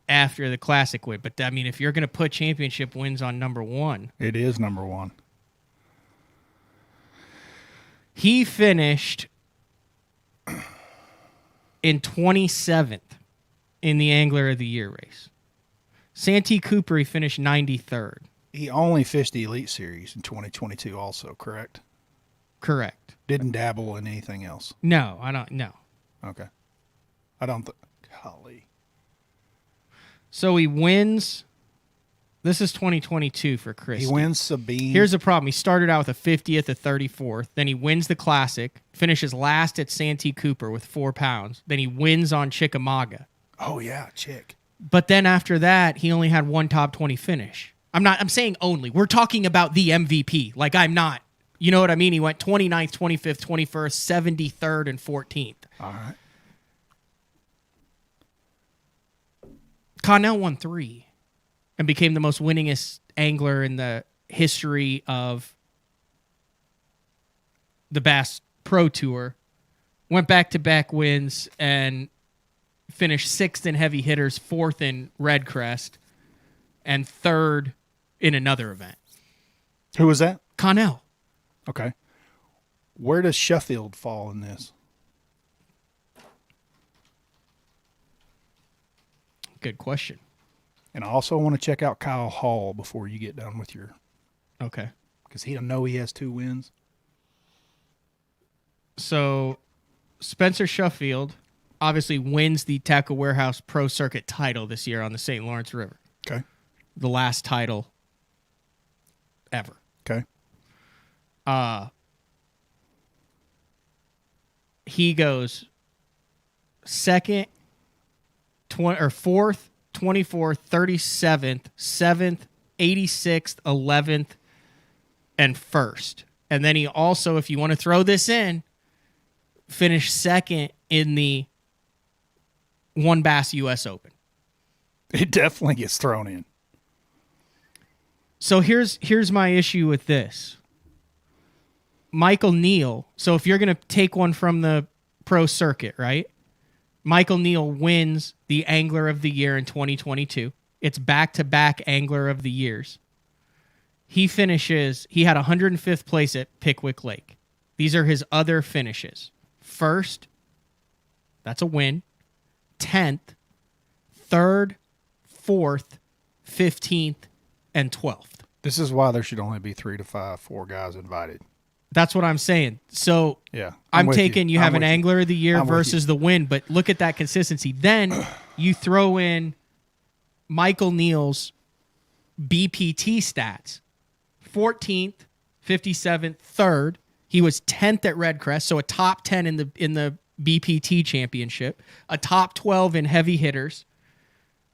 after the Classic win. But, I mean, if you're going to put championship wins on number 1. It is number 1. He finished in 27th in the Angler of the Year race. Santee Cooper, he finished 93rd. He only fished the Elite Series in 2022 also, correct? Correct. Didn't dabble in anything else. No, I don't. No. Okay. I don't think. Golly. So he wins. This is 2022 for Chris. He wins Sabine. Here's the problem. He started out with a 50th, a 34th. Then he wins the Classic, finishes last at Santee Cooper with 4 pounds. Then he wins on Chickamauga. Oh, yeah, Chick. But then after that, he only had one top 20 finish. I'm saying only. We're talking about the MVP. Like, I'm not. You know what I mean? He went 29th, 25th, 21st, 73rd, and 14th. All right. Connell won 3 and became the most winningest angler in the history of the Bass Pro Tour. Went back-to-back wins and finished 6th in heavy hitters, 4th in Red Crest, and 3rd in another event. Who was that? Connell. Okay. Where does Sheffield fall in this? Good question. And I also want to check out Kyle Hall before you get done with your... Okay. Because he don't know he has 2 wins. So Spencer Sheffield obviously wins the Tackle Warehouse Pro Circuit title this year on the St. Lawrence River. Okay. The last title ever. Okay. He goes 2nd, 4th, 24th, 37th, 7th, 86th, 11th, and 1st. And then he also, if you want to throw this in, finished 2nd in the One Bass U.S. Open. It definitely gets thrown in. So here's my issue with this. Michael Neal, so if you're going to take one from the pro circuit, right? Michael Neal wins the Angler of the Year in 2022. It's back-to-back Angler of the Years. He had 105th place at Pickwick Lake. These are his other finishes. 1st, that's a win. 10th, 3rd, 4th, 15th, and 12th. This is why there should only be 4 guys invited. That's what I'm saying. So yeah, I'm taking you have an Angler of the Year versus the win, but look at that consistency. Then you throw in Michael Neal's BPT stats. 14th, 57th, 3rd. He was 10th at Red Crest, so a top 10 in the BPT championship, a top 12 in heavy hitters,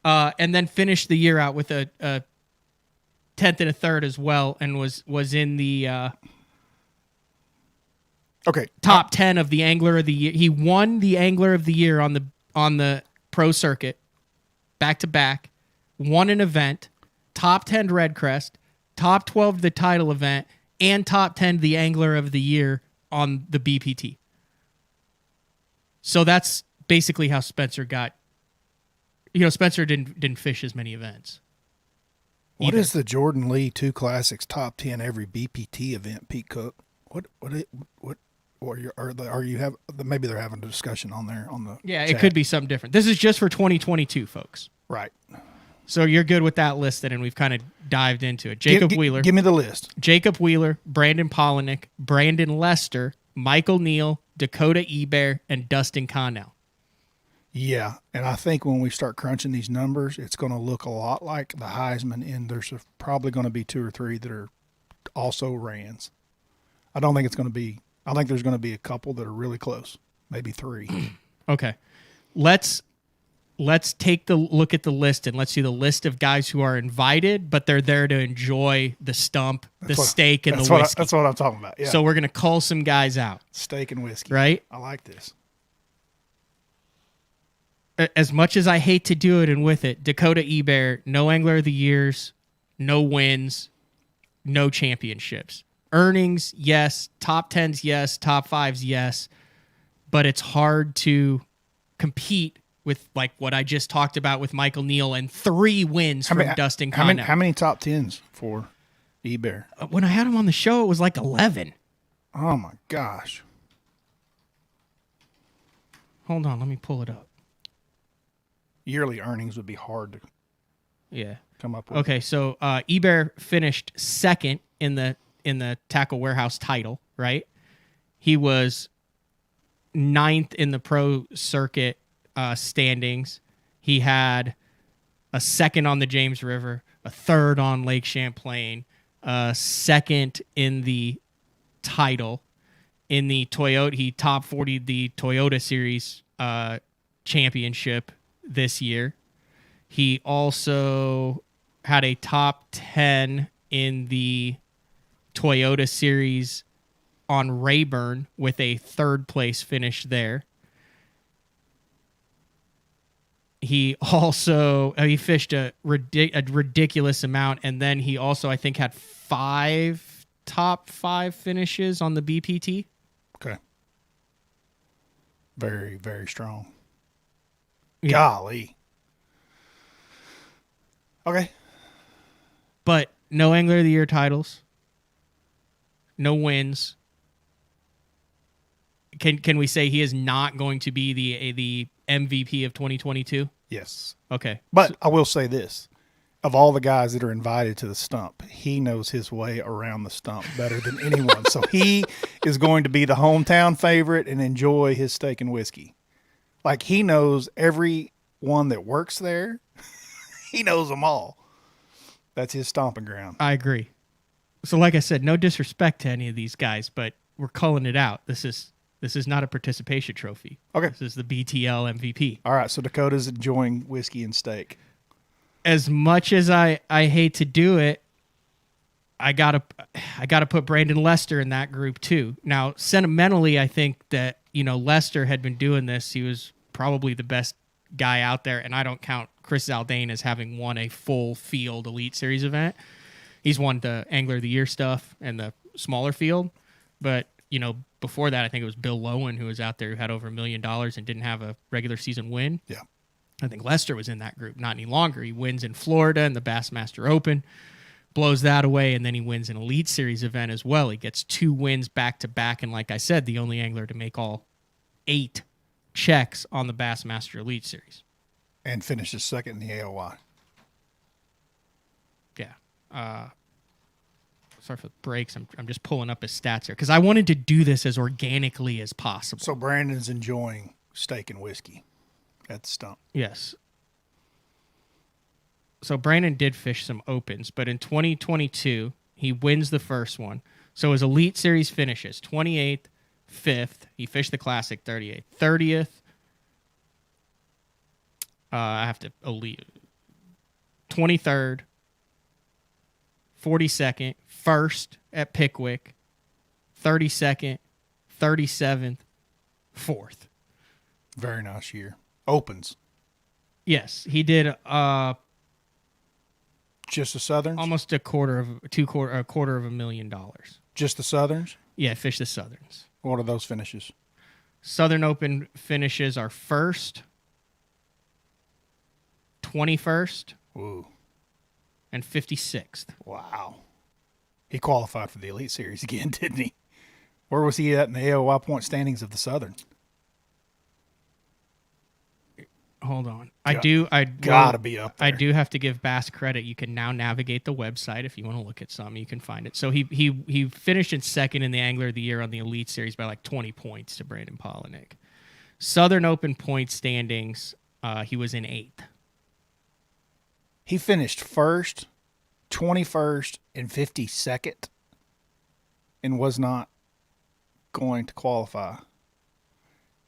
and then finished the year out with a 10th and a 3rd as well, and was in the top 10 of the Angler of the Year. He won the Angler of the Year on the pro circuit, back to back, won an event, top 10 Red Crest, top 12 the title event, and top 10 the Angler of the Year on the BPT. So that's basically how Spencer got. Spencer didn't fish as many events. What is the Jordan Lee 2 Classics top 10 every BPT event, Pete Cook? Maybe they're having a discussion on there on the Yeah, chat. It could be something different. This is just for 2022, folks. Right. So you're good with that list, and we've kind of dived into it. Jacob Wheeler. Give me the list. Jacob Wheeler, Brandon Polinick, Brandon Lester, Michael Neal, Dakota Ebert, and Dustin Connell. Yeah, and I think when we start crunching these numbers, it's going to look a lot like the Heisman, and there's probably going to be 2 or 3 that are also Rands. I don't think it's going to be – I think there's going to be a couple that are really close, maybe 3. Okay. Let's take the look at the list, and let's see the list of guys who are invited, but they're there to enjoy the stump, steak, and the whiskey. That's what I'm talking about. Yeah. So we're going to call some guys out. Steak and whiskey. Right? I like this. As much as I hate to do it and with it, Dakota Ebert, no Angler of the Years, no wins, no championships. Earnings, yes. Top 10s, yes. Top 5s, yes. But it's hard to compete with like what I just talked about with Michael Neal and 3 wins from Dustin Connell. How many top 10s for Ebert? When I had him on the show, it was like 11. Oh, my gosh. Hold on. Let me pull it up. yearly earnings would be hard to come up with. Okay, so Eber finished second in the tackle warehouse title, right? He was 9th in the pro circuit standings. He had a 2nd on the James River, a 3rd on Lake Champlain, 2nd in the title. In the Toyota, he top 40'd the Toyota Series championship this year. He also had a top 10 in the Toyota Series on Rayburn with a 3rd place finish there. He also he fished a ridiculous amount, and then he also, I think, had 5 top 5 finishes on the BPT. Okay. Very, very strong. Yeah. Golly. Okay. But no Angler of the Year titles. No wins. Can we say he is not going to be the MVP of 2022? Yes. Okay. But I will say this. Of all the guys that are invited to the stump, he knows his way around the stump better than anyone. So he is going to be the hometown favorite and enjoy his steak and whiskey. Like, he knows everyone that works there. He knows them all. That's his stomping ground. I agree. So like I said, no disrespect to any of these guys, but we're calling it out. This is not a participation trophy. Okay. This is the BTL MVP. All right, so Dakota's enjoying whiskey and steak. As much as I hate to do it, I gotta put Brandon Lester in that group too. Now, sentimentally, I think that, Lester had been doing this. He was probably the best guy out there, and I don't count Chris Zaldain as having won a full field Elite Series event. He's won the Angler of the Year stuff and the smaller field, but before that, I think it was Bill Lowen who was out there who had over $1 million and didn't have a regular season win. Yeah. I think Lester was in that group, not any longer. He wins in Florida in the Bassmaster Open, blows that away, and then he wins an Elite Series event as well. He gets 2 wins back-to-back, and like I said, the only angler to make all 8 checks on the Bassmaster Elite Series. And finishes second in the AOY. Yeah. Sorry for the breaks. I'm just pulling up his stats here because I wanted to do this as organically as possible. So Brandon's enjoying steak and whiskey at the stump. Yes. So Brandon did fish some opens, but in 2022, he wins the first one. So his Elite Series finishes 28th, 5th. He fished the Classic 38th. 30th. I have to Elite. 23rd. 42nd. 1st at Pickwick. 32nd. 37th. 4th. Very nice year. Opens. Yes, he did. Just the Southerns? Almost a quarter of $250,000. Just the Southerns? Yeah, fish the Southerns. What are those finishes? Southern Open finishes are 1st, 21st, Ooh. and 56th. Wow. He qualified for the Elite Series again, didn't he? Where was he at in the AOY point standings of the Southern? Hold on. Gotta be up there. I do have to give Bass credit. You can now navigate the website if you want to look at something. You can find it. So he finished in 2nd in the Angler of the Year on the Elite Series by like 20 points to Brandon Polinick. Southern Open point standings, he was in 8th. He finished 1st, 21st, and 52nd and was not going to qualify.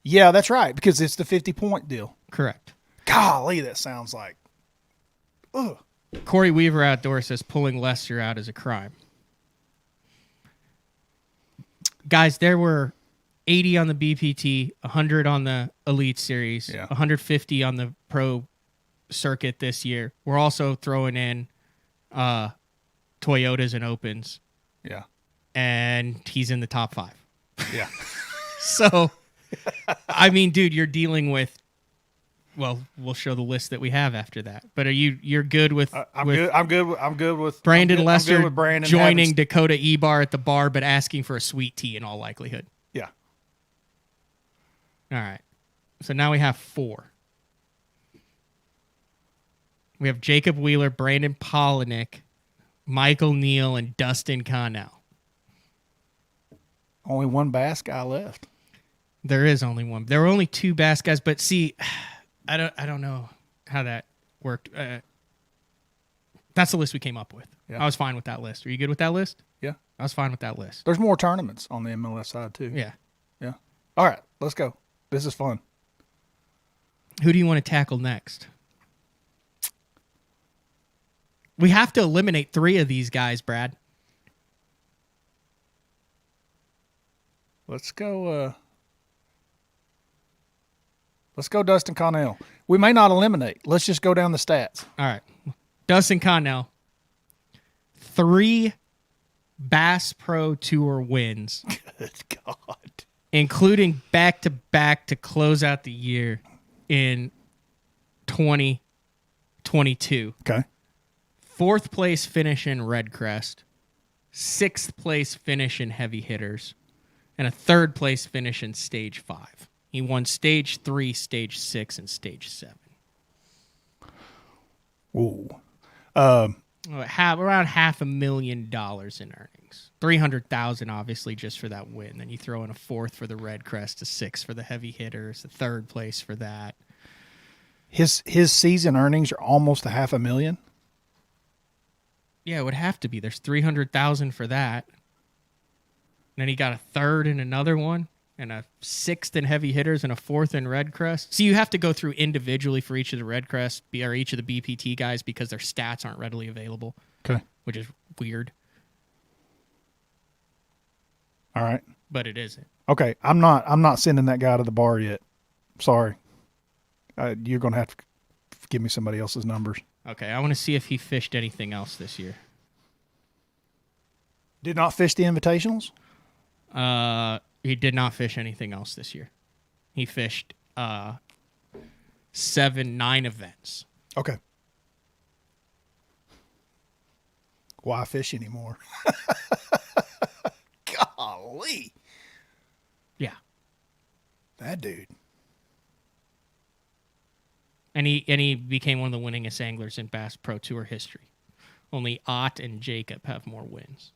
Yeah, that's right, because it's the 50-point deal. Correct. Golly, that sounds like... Ugh. Corey Weaver Outdoor says pulling Lester out is a crime. Guys, there were 80 on the BPT, 100 on the Elite Series, 150 on the Pro Circuit this year. We're also throwing in Toyotas and Opens. Yeah. And he's in the top 5. Yeah. So, I mean, dude, you're dealing with... Well, we'll show the list that we have after that. But you're good with? I'm good with Brandon Lester I'm good with Brandon joining Dakota Ebar at the bar, but asking for a sweet tea in all likelihood. Yeah. All right. So now we have 4. We have Jacob Wheeler, Brandon Polinick, Michael Neal, and Dustin Connell. Only one bass guy left. There is only one. There were only 2 bass guys, but see, I don't know how that worked. That's the list we came up with. Yeah. I was fine with that list. Are you good with that list? Yeah. I was fine with that list. There's more tournaments on the MLS side, too. Yeah. Yeah. All right, let's go. This is fun. Who do you want to tackle next? We have to eliminate 3 of these guys, Brad. Let's go Dustin Connell. We may not eliminate. Let's just go down the stats. All right. Dustin Connell, 3 Bass Pro Tour wins. Good God. Including back-to-back to close out the year in 2022. Okay. 4th place finish in Red Crest, 6th place finish in Heavy Hitters, and a 3rd place finish in Stage 5. He won Stage 3, Stage 6, and Stage 7. Ooh. Around $500,000 in earnings. $300,000 obviously just for that win. Then you throw in a 4th for the Red Crest, a 6th for the Heavy Hitters, a 3rd place for that. His season earnings are almost $500,000. Yeah, it would have to be. There's $300,000 for that. And then he got a 3rd in another one, and a 6th in Heavy Hitters, and a 4th in Red Crest. So you have to go through individually for each of the Red Crest or each of the BPT guys because their stats aren't readily available. Okay. Which is weird. All right. But it isn't. Okay. I'm not sending that guy to the bar yet. Sorry. You're going to have to give me somebody else's numbers. Okay, I want to see if he fished anything else this year. Did not fish the invitationals? He did not fish anything else this year. He fished 9 events. Okay. Why fish anymore? Golly. Yeah. That dude. And he became one of the winningest anglers in Bass Pro Tour history. Only Ott and Jacob have more wins.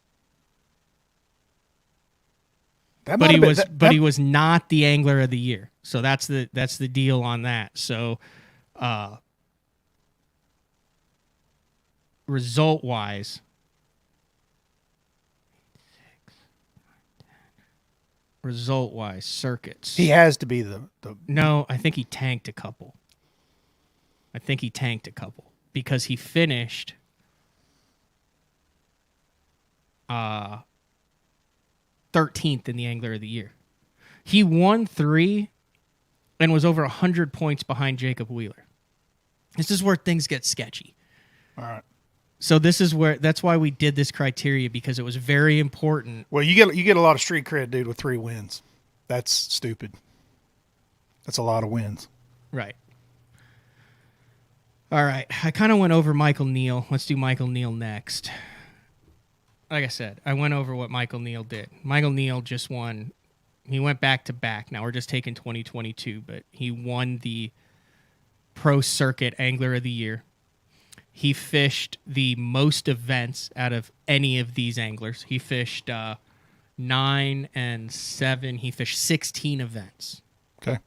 But he was not the angler of the year. So that's the deal on that. So result wise, circuits. He has to be the No, I think he tanked a couple. Because he finished 13th in the Angler of the Year. He won 3 and was over 100 points behind Jacob Wheeler. This is where things get sketchy. All right. So that's why we did this criteria, because it was very important. Well, you get a lot of street cred, dude, with 3 wins. That's stupid. That's a lot of wins. Right. All right. I kind of went over Michael Neal. Let's do Michael Neal next. Like I said, I went over what Michael Neal did. Michael Neal just won. He went back to back. Now we're just taking 2022, but he won the Pro Circuit Angler of the Year. He fished the most events out of any of these anglers. He fished 9 and 7. He fished 16 events. Okay.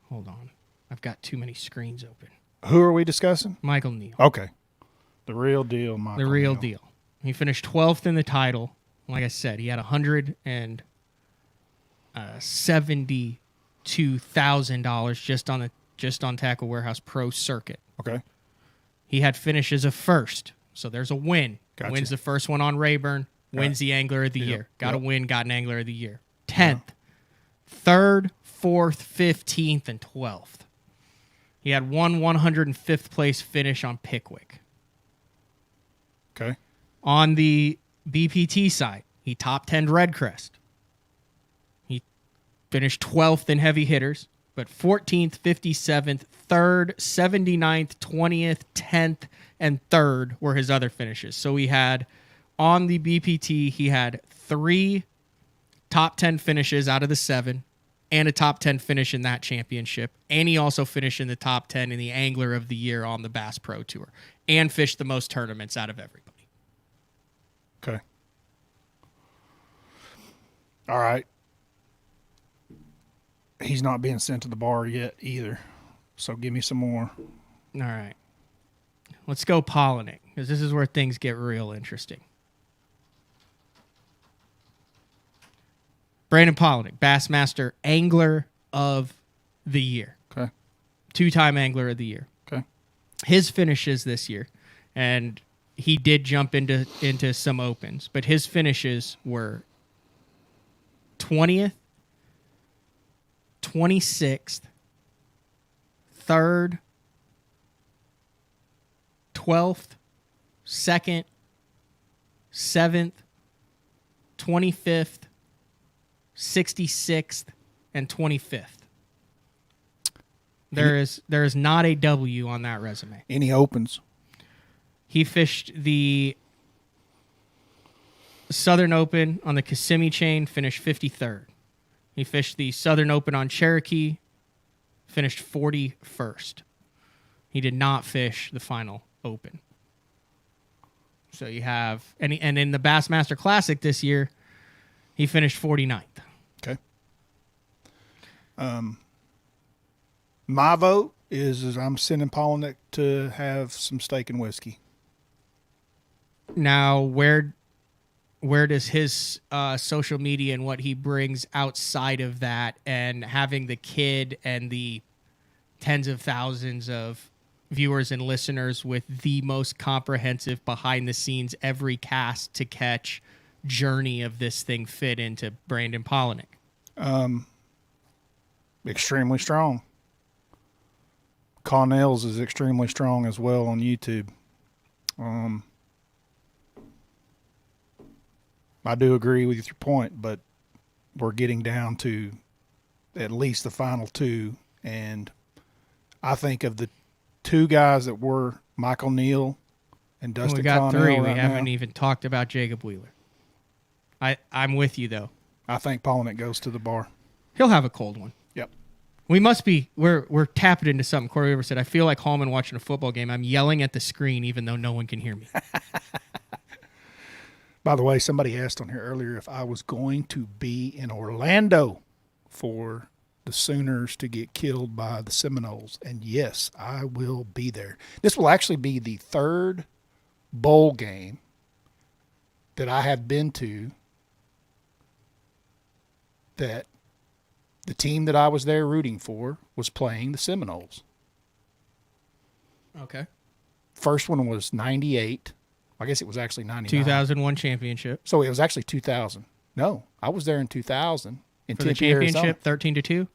Hold on. I've got too many screens open. Who are we discussing? Michael Neal. Okay. The real deal, Michael. The real Neal. deal. He finished 12th in the title. Like I said, he had $172,000 just on Tackle Warehouse Pro Circuit. Okay. He had finishes of first, so there's a win. Gotcha. Wins the first one on Rayburn. Wins the Angler of the Year. Got a win. Got an Angler of the Year. 10th, 3rd, 4th, 15th, and 12th. He had one 105th place finish on Pickwick. Okay. On the BPT side, he top 10'd Red Crest. He finished 12th in Heavy Hitters, but 14th, 57th, 3rd, 79th, 20th, 10th, and 3rd were his other finishes. So he had, on the BPT, he had 3 top 10 finishes out of the 7 and a top 10 finish in that championship. And he also finished in the top 10 in the Angler of the Year on the Bass Pro Tour and fished the most tournaments out of everybody. Okay. All right. He's not being sent to the bar yet either. So give me some more. All right. Let's go Polinick, because this is where things get real interesting. Brandon Polinick, Bassmaster Angler of the Year. Okay. 2-time Angler of the Year. Okay. His finishes this year, and he did jump into some opens, but his finishes were 20th, 26th, 3rd, 12th, 2nd, 7th, 25th, 66th, and 25th. There is not a W on that resume. Any opens? He fished the Southern Open on the Kissimmee chain, finished 53rd. He fished the Southern Open on Cherokee, finished 41st. He did not fish the final Open. So you have, and in the Bassmaster Classic this year, he finished 49th. Okay. My vote is I'm sending Polinick to have some steak and whiskey. Now, where does his social media and what he brings outside of that, and having the kid and the tens of thousands of viewers and listeners with the most comprehensive behind the scenes, every cast to catch journey of this thing fit into Brandon Polinick? Extremely strong. Connell's is extremely strong as well on YouTube. I do agree with your point, but we're getting down to at least the final 2, and I think of the 2 guys that were Michael Neal and Dustin We got Connell 3. right We haven't now. even talked about Jacob Wheeler. I'm with you, though. I think Polinick goes to the bar. He'll have a cold one. Yep. We're tapping into something. Corey Weaver said, I feel like Hallman watching a football game. I'm yelling at the screen even though no one can hear me. By the way, somebody asked on here earlier if I was going to be in Orlando for the Sooners to get killed by the Seminoles. And yes, I will be there. This will actually be the 3rd bowl game that I have been to that the team that I was there rooting for was playing the Seminoles. Okay. First one was 98. I guess it was actually 99. 2001 championship. So it was actually 2000. No, I was there in 2000 in For the Tempe, Arizona. championship,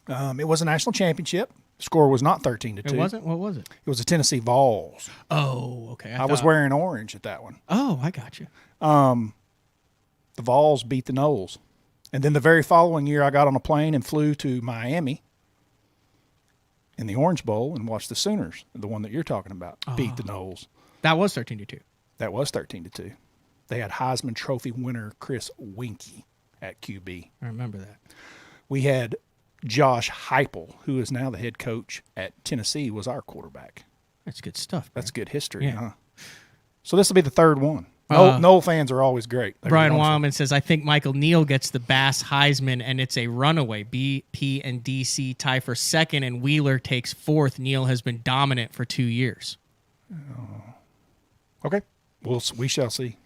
13-2? It was a national championship. The score was not 13-2. It wasn't? What was it? It was the Tennessee Vols. Oh, okay. I was wearing orange at that one. Oh, I got you. The Vols beat the Noles. And then the very following year, I got on a plane and flew to Miami in the Orange Bowl and watched the Sooners, the one that you're talking about, beat the Noles. That was 13-2. That was 13-2. They had Heisman Trophy winner Chris Winkie at QB. I remember that. We had Josh Heupel, who is now the head coach at Tennessee, was our quarterback. That's good stuff. That's good history, Yeah. huh? So this will be the 3rd one. Noel fans are always great. Brian Wildman says, I think Michael Neal gets the Bass Heisman, and it's a runaway. BP and DC tie for 2nd, and Wheeler takes 4th. Neal has been dominant for 2 years. Okay. We shall see.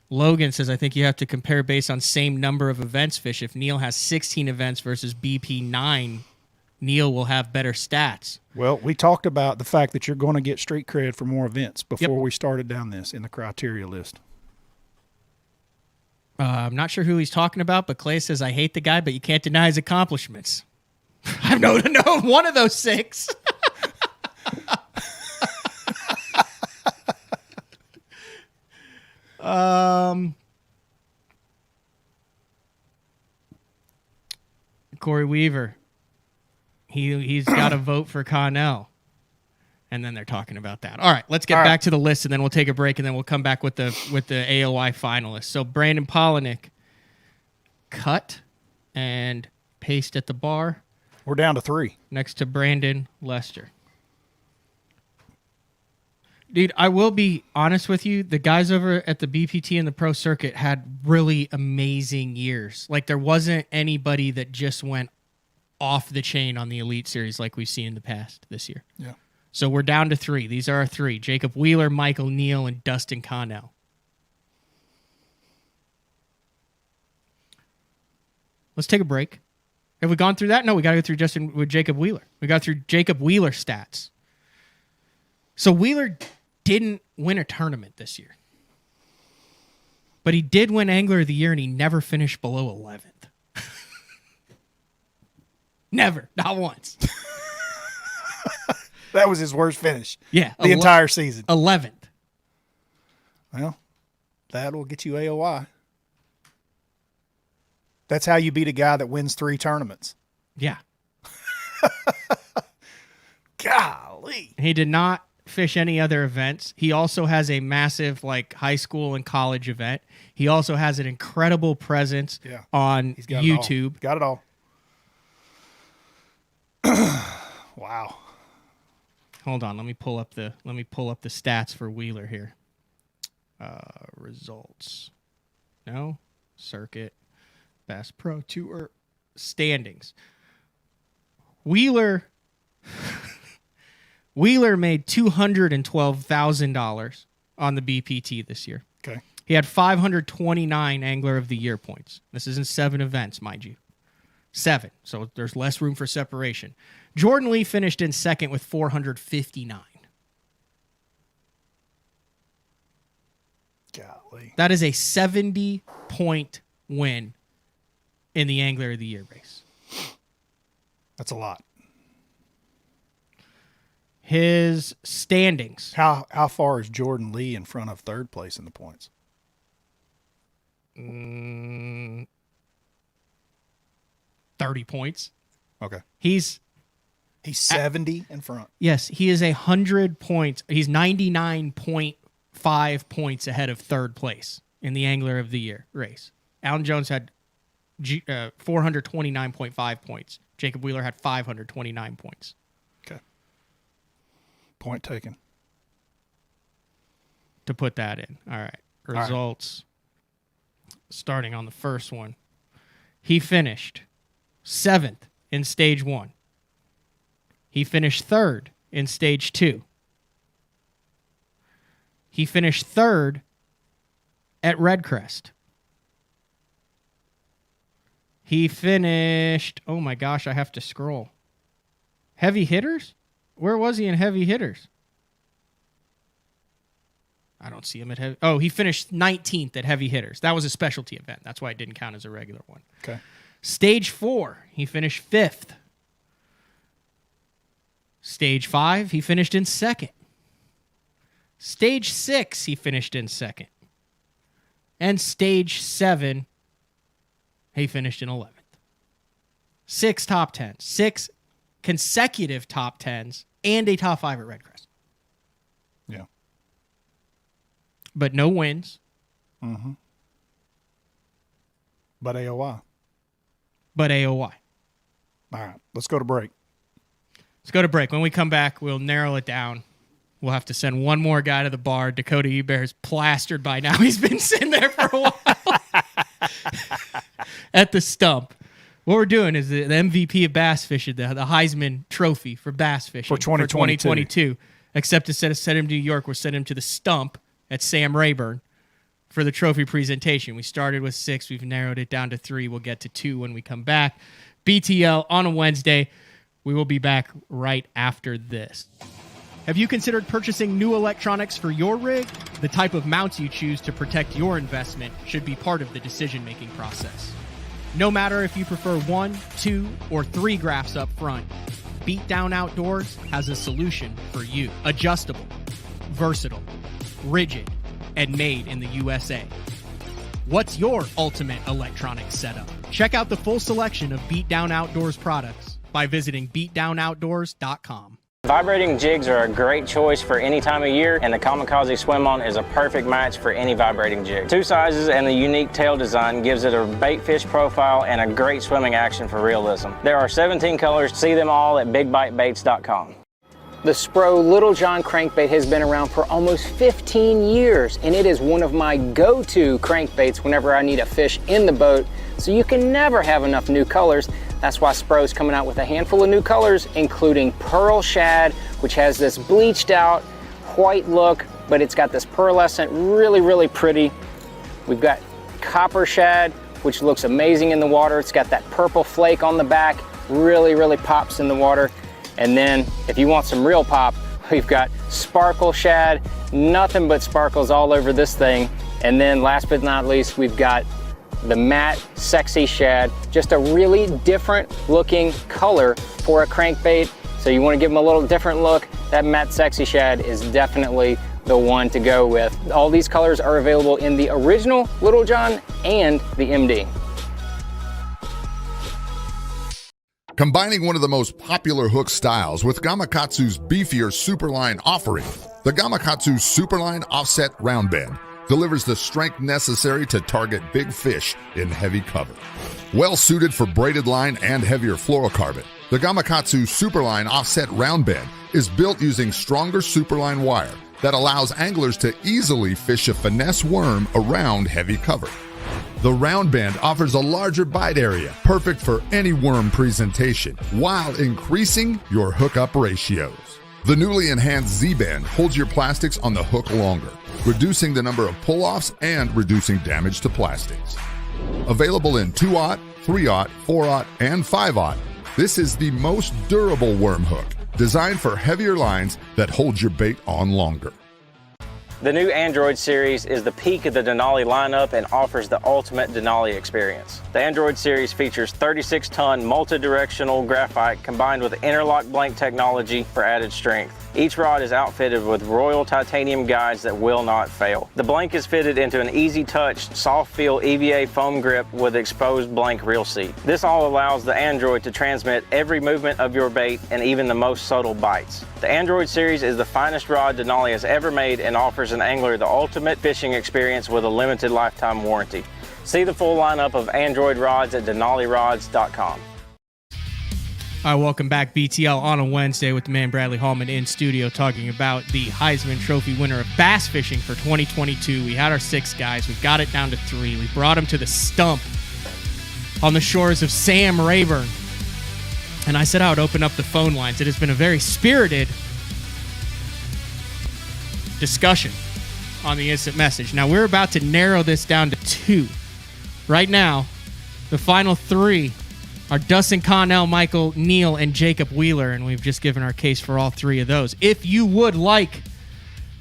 Logan says, I think you have to compare based on same number of events fish. If Neal has 16 events versus BP 9, Neal will have better stats. Well, we talked about the fact that you're going to get street cred for more events before we started down this in the criteria list. I'm not sure who he's talking about, but Clay says, I hate the guy, but you can't deny his accomplishments. I've known one of those 6. Corey Weaver. He's got a vote for Connell. And then they're talking about that. All right, let's get back to the list, and then we'll take a break, and then we'll come back with the AOI finalists. So Brandon Polinick, cut and paste at the bar We're down to 3. next to Brandon Lester. Dude, I will be honest with you. The guys over at the BPT and the pro circuit had really amazing years. Like, there wasn't anybody that just went off the chain on the Elite Series like we've seen in the past this year. Yeah. So we're down to 3. These are our 3. Jacob Wheeler, Michael Neal, and Dustin Connell. Let's take a break. Have we gone through that? No, we got to go through with Jacob Wheeler. We got through Jacob Wheeler stats. So Wheeler didn't win a tournament this year. But he did win Angler of the Year, and he never finished below 11th. Never. Not once. That was his worst finish. Yeah. The entire season. 11th. Well, that will get you AOI. That's how you beat a guy that wins 3 tournaments. Yeah. Golly. He did not fish any other events. He also has a massive high school and college event. He also has an incredible presence on YouTube. Got it all. Wow. Hold on, let me pull up the stats for Wheeler here. Results. No, circuit. Bass Pro Tour standings. Wheeler made $212,000 on the BPT this year. Okay. He had 529 Angler of the Year points. This is in 7 events, mind you. 7. So there's less room for separation. Jordan Lee finished in second with 459. Golly. That is a 70-point win in the Angler of the Year race. That's a lot. His standings. How far is Jordan Lee in front of third place in the points? 30 points. Okay. He's 70 in front. Yes, he is 100 points. He's 99.5 points ahead of third place in the Angler of the Year race. Alan Jones had 429.5 points. Jacob Wheeler had 529 points. Okay. Point taken. To put that in. All right. Results. Starting on the first one. He finished 7th in stage 1. He finished 3rd in stage 2. He finished 3rd at Redcrest. He finished, oh my gosh, I have to scroll. Heavy hitters? Where was he in heavy hitters? I don't see him at heavy. Oh, he finished 19th at heavy hitters. That was a specialty event. That's why it didn't count as a regular one. Okay. Stage 4, he finished 5th. Stage 5, he finished in 2nd. Stage 6, he finished in 2nd. And stage 7, he finished in 11th. 6 top 10s. 6 consecutive top 10s and a top 5 at Redcrest. Yeah. But no wins. Mm-hmm. But AOI. But AOY. All right. Let's go to break. Let's go to break. When we come back, we'll narrow it down. We'll have to send one more guy to the bar. Dakota Ebert's plastered by now. He's been sitting there for a while at the stump. What we're doing is the MVP of bass fishing, the Heisman Trophy for bass fishing For 2022. Except instead of sending him to New York, we're sending him to the stump at Sam Rayburn for the trophy presentation. We started with 6. We've narrowed it down to 3. We'll get to 2 when we come back. BTL on a Wednesday. We will be back right after this. Have you considered purchasing new electronics for your rig? The type of mounts you choose to protect your investment should be part of the decision-making process. No matter if you prefer 1, 2, or 3 graphs up front, Beatdown Outdoors has a solution for you. Adjustable, versatile, rigid, and made in the USA. What's your ultimate electronics setup? Check out the full selection of Beatdown Outdoors products by visiting beatdownoutdoors.com. Vibrating jigs are a great choice for any time of year, and the Kamikaze Swim-On is a perfect match for any vibrating jig. 2 sizes and the unique tail design gives it a bait fish profile and a great swimming action for realism. There are 17 colors. See them all at bigbitebaits.com. The Spro Little John crankbait has been around for almost 15 years, and it is one of my go-to crankbaits whenever I need a fish in the boat, so you can never have enough new colors. That's why Spro's coming out with a handful of new colors, including Pearl Shad, which has this bleached out white look, but it's got this pearlescent, really, really pretty. We've got Copper Shad, which looks amazing in the water. It's got that purple flake on the back, really, really pops in the water. And then if you want some real pop, we've got Sparkle Shad, nothing but sparkles all over this thing. And then last but not least, we've got the matte Sexy Shad, just a really different looking color for a crankbait. So you want to give them a little different look. That matte Sexy Shad is definitely the one to go with. All these colors are available in the original Little John and the MD. Combining one of the most popular hook styles with Gamakatsu's beefier Superline offering, the Gamakatsu Superline Offset Round Bend delivers the strength necessary to target big fish in heavy cover. Well suited for braided line and heavier fluorocarbon, the Gamakatsu Superline Offset Round Bend is built using stronger Superline wire that allows anglers to easily fish a finesse worm around heavy cover. The round bend offers a larger bite area, perfect for any worm presentation, while increasing your hookup ratios. The newly enhanced Z-Bend holds your plastics on the hook longer, reducing the number of pull-offs and reducing damage to plastics. Available in 2/0, 3/0, 4/0, and 5/0, this is the most durable worm hook, designed for heavier lines that hold your bait on longer. The new Android series is the peak of the Denali lineup and offers the ultimate Denali experience. The Android series features 36-ton multi-directional graphite combined with interlock blank technology for added strength. Each rod is outfitted with Royal titanium guides that will not fail. The blank is fitted into an easy-touch, soft-feel EVA foam grip with exposed blank reel seat. This all allows the Android to transmit every movement of your bait and even the most subtle bites. The Android series is the finest rod Denali has ever made and offers an angler the ultimate fishing experience with a limited lifetime warranty. See the full lineup of Android rods at denalirods.com. All right, welcome back, BTL, on a Wednesday with the man Bradley Hallman in studio talking about the Heisman Trophy winner of bass fishing for 2022. We had our 6 guys. We got it down to 3. We brought him to the stump on the shores of Sam Rayburn. And I said I would open up the phone lines. It has been a very spirited discussion on the instant message. Now, we're about to narrow this down to 2. Right now, the final 3 are Dustin Connell, Michael Neal, and Jacob Wheeler, and we've just given our case for all 3 of those. If you would like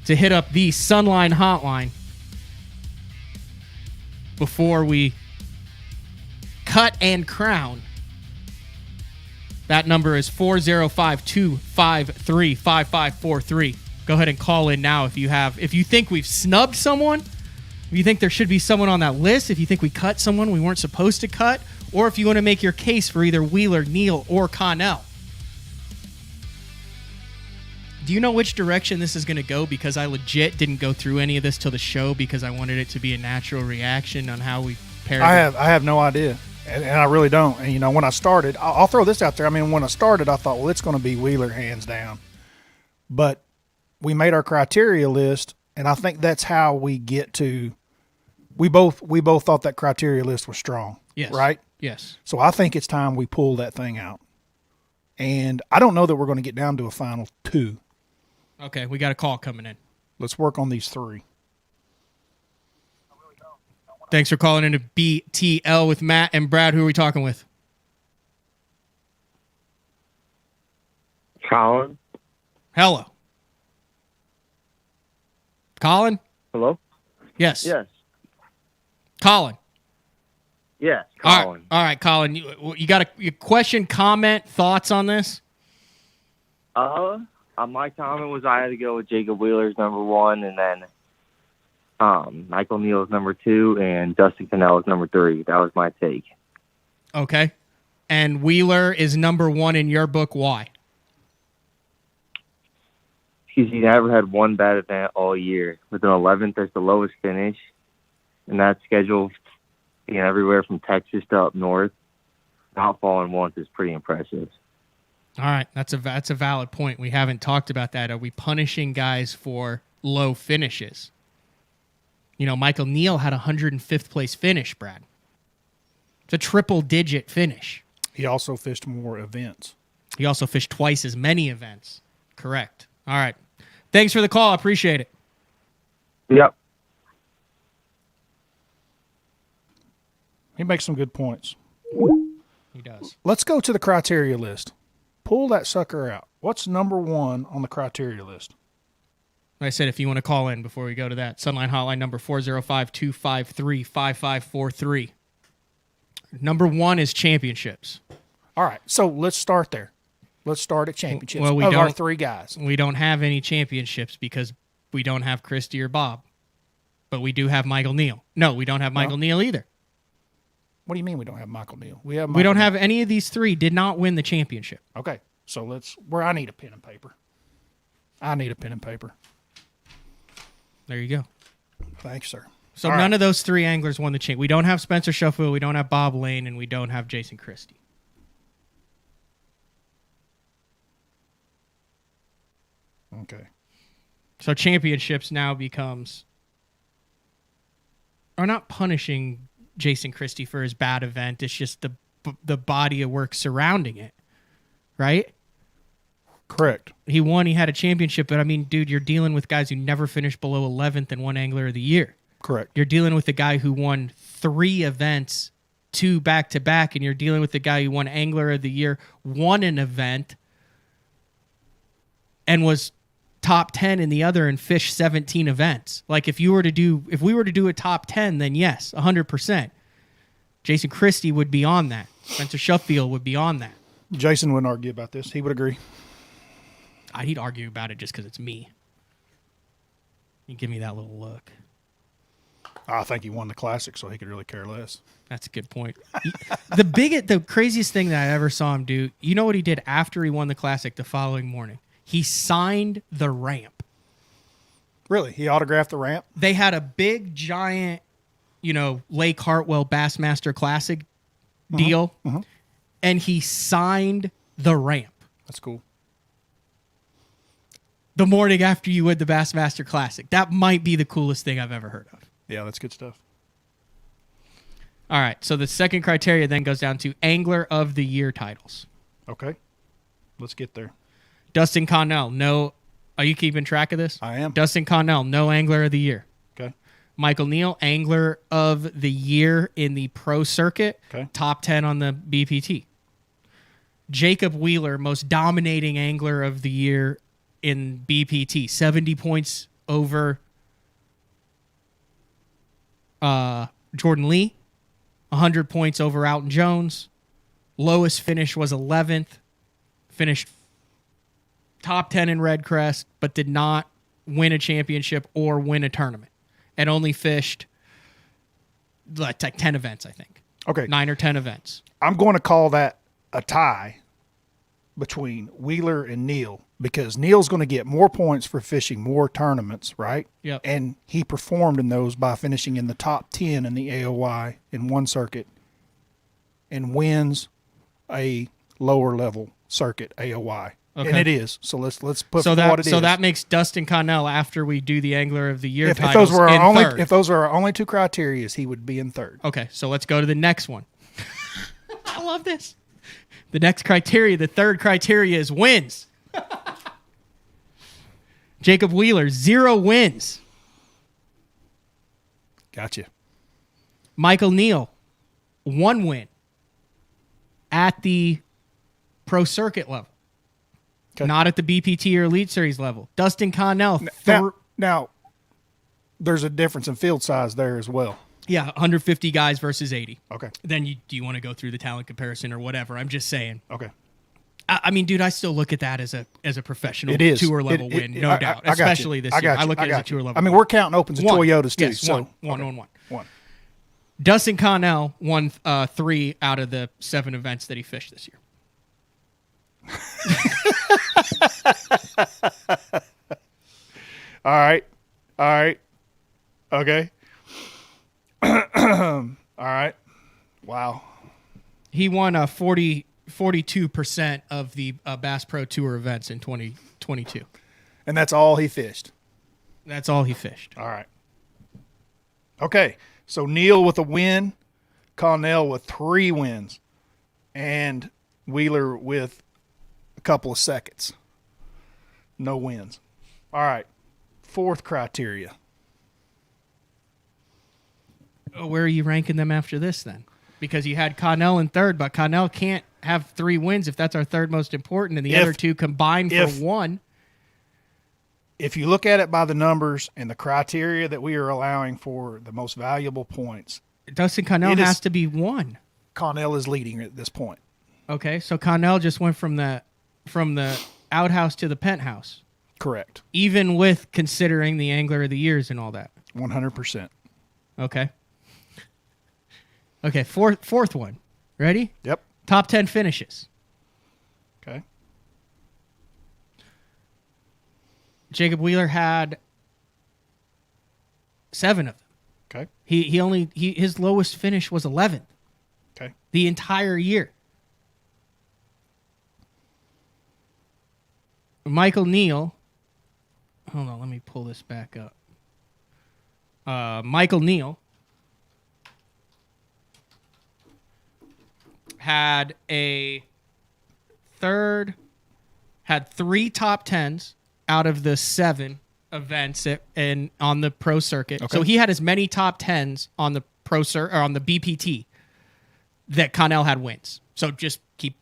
to hit up the Sunline hotline before we cut and crown, that number is 405-253-5543. Go ahead and call in now if you think we've snubbed someone, if you think there should be someone on that list, if you think we cut someone we weren't supposed to cut, or if you want to make your case for either Wheeler, Neal, or Connell. Do you know which direction this is going to go? Because I legit didn't go through any of this till the show because I wanted it to be a natural reaction on how we paired. I have no idea, and I really don't. And when I started, I'll throw this out there. I mean, when I started, I thought, well, it's going to be Wheeler hands down. But we made our criteria list, and I think that's how we get to. We both thought that criteria list was strong. Yes. Right. Yes. So I think it's time we pull that thing out. And I don't know that we're going to get down to a final 2. Okay, we got a call coming in. Let's work on these 3. Thanks for calling into BTL with Matt and Brad. Who are we talking with? Colin. Hello. Colin? Hello? Yes. Yes. Colin. Yes, Colin. All right, Colin. You got a question, comment, thoughts on this? My comment was I had to go with Jacob Wheeler's number 1, and then Michael Neal's number 2, and Dustin Connell's number 3. That was my take. Okay. And Wheeler is number 1 in your book. Why? because he never had one bad event all year. With an 11th, that's the lowest finish, and that schedule, everywhere from Texas to up north, not falling once is pretty impressive. All right, that's a valid point. We haven't talked about that. Are we punishing guys for low finishes? Michael Neal had a 105th place finish, Brad. It's a triple-digit finish. He also fished more events. He also fished twice as many events. Correct. All right. Thanks for the call. I appreciate it. Yep. He makes some good points. He does. Let's go to the criteria list. Pull that sucker out. What's number 1 on the criteria list? Like I said, if you want to call in before we go to that, Sunline Hotline number 405-253-5543. Number 1 is championships. All right, so let's start there. Let's start at championships Well, of our 3 guys. We don't have any championships because we don't have Christy or Bob. But we do have Michael Neal. No, we don't have Michael Neal either. What do you mean we don't have Michael Neal? We don't have any of these 3 did not win the championship. Okay, so I need a pen and paper. There you go. Thanks, sir. So none of those 3 anglers won the chain. We don't have Spencer Sheffield, we don't have Bob Lane, and we don't have Jason Christie. Okay. So championships now are not punishing Jason Christie for his bad event. It's just the body of work surrounding it, right? Correct. He won. He had a championship, but I mean, dude, you're dealing with guys who never finished below 11th and won Angler of the Year. Correct. You're dealing with the guy who won 3 events, 2 back-to-back, and you're dealing with the guy who won Angler of the Year, won an event, and was top 10 in the other and fished 17 events. Like if we were to do a top 10, then yes, 100%. Jason Christie would be on that. Spencer Sheffield would be on that. Jason wouldn't argue about this. He would agree. He'd argue about it just because it's me. You give me that little look. I think he won the Classic, so he could really care less. That's a good point. The craziest thing that I ever saw him do, you know what he did after he won the Classic the following morning? He signed the ramp. Really? He autographed the ramp? They had a big, giant, Lake Hartwell Bassmaster Classic deal, and he signed the ramp. That's cool. The morning after you win the Bassmaster Classic. That might be the coolest thing I've ever heard of. Yeah, that's good stuff. All right, so the second criteria then goes down to Angler of the Year titles. Okay. Let's get there. Dustin Connell, no. Are you keeping track of this? I am. Dustin Connell, no Angler of the Year. Okay. Michael Neal, Angler of the Year in the pro circuit. Okay. Top 10 on the BPT. Jacob Wheeler, most dominating Angler of the Year in BPT. 70 points over Jordan Lee. 100 points over Alton Jones. Lowest finish was 11th. Finished top 10 in Red Crest, but did not win a championship or win a tournament. And only fished like 10 events, I think. Okay. 9 or 10 events. I'm going to call that a tie between Wheeler and Neal because Neal's going to get more points for fishing more tournaments, right? Yep. And he performed in those by finishing in the top 10 in the AOY in one circuit and wins a lower level circuit AOY. Okay. And it is. So let's put so what it is. So that makes Dustin Connell, after we do the Angler of the Year if titles, those were in our only third. if those are our only 2 criteria, he would be in third. Okay, so let's go to the next one. I love this. The next criteria, the third criteria is wins. Jacob Wheeler, 0 wins. Gotcha. Michael Neal, 1 win at the pro circuit level. Okay. Not at the BPT or Elite Series level. Dustin Connell. Now, there's a difference in field size there as well. Yeah, 150 guys versus 80. Okay. Then do you want to go through the talent comparison or whatever? I'm just saying. Okay. I mean, dude, I still look at that as a professional it is. tour level win, no doubt. Especially this year. I look at it as a tour level. I mean, we're counting opens and Toyotas too. Yes, so one. One. Dustin Connell won 3 out of the 7 events that he fished this year. All right. Okay. All right. Wow. He won 42% of the Bass Pro Tour events in 2022. And that's all he fished. That's all he fished. All right. Okay. So Neil with a win, Connell with 3 wins, and Wheeler with a couple of seconds. No wins. All right. 4th criteria. Where are you ranking them after this then? Because you had Connell in 3rd, but Connell can't have 3 wins if that's our 3rd most important, and the other 2 combined for 1. If you look at it by the numbers and the criteria that we are allowing for the most valuable points, Dustin Connell has to be 1. Connell is leading at this point. Okay, so Connell just went from the outhouse to the penthouse. Correct. Even with considering the Angler of the Years and all that. 100%. Okay. Okay, fourth one. Ready? Yep. Top 10 finishes. Okay. Jacob Wheeler had 7 of them. Okay. His lowest finish was 11th. Okay. The entire year. Michael Neal. Hold on, let me pull this back up. Michael Neal had a 3rd, had 3 top 10s out of the 7 events on the pro circuit. Okay. So he had as many top 10s on the pro or on the BPT that Connell had wins. So just keep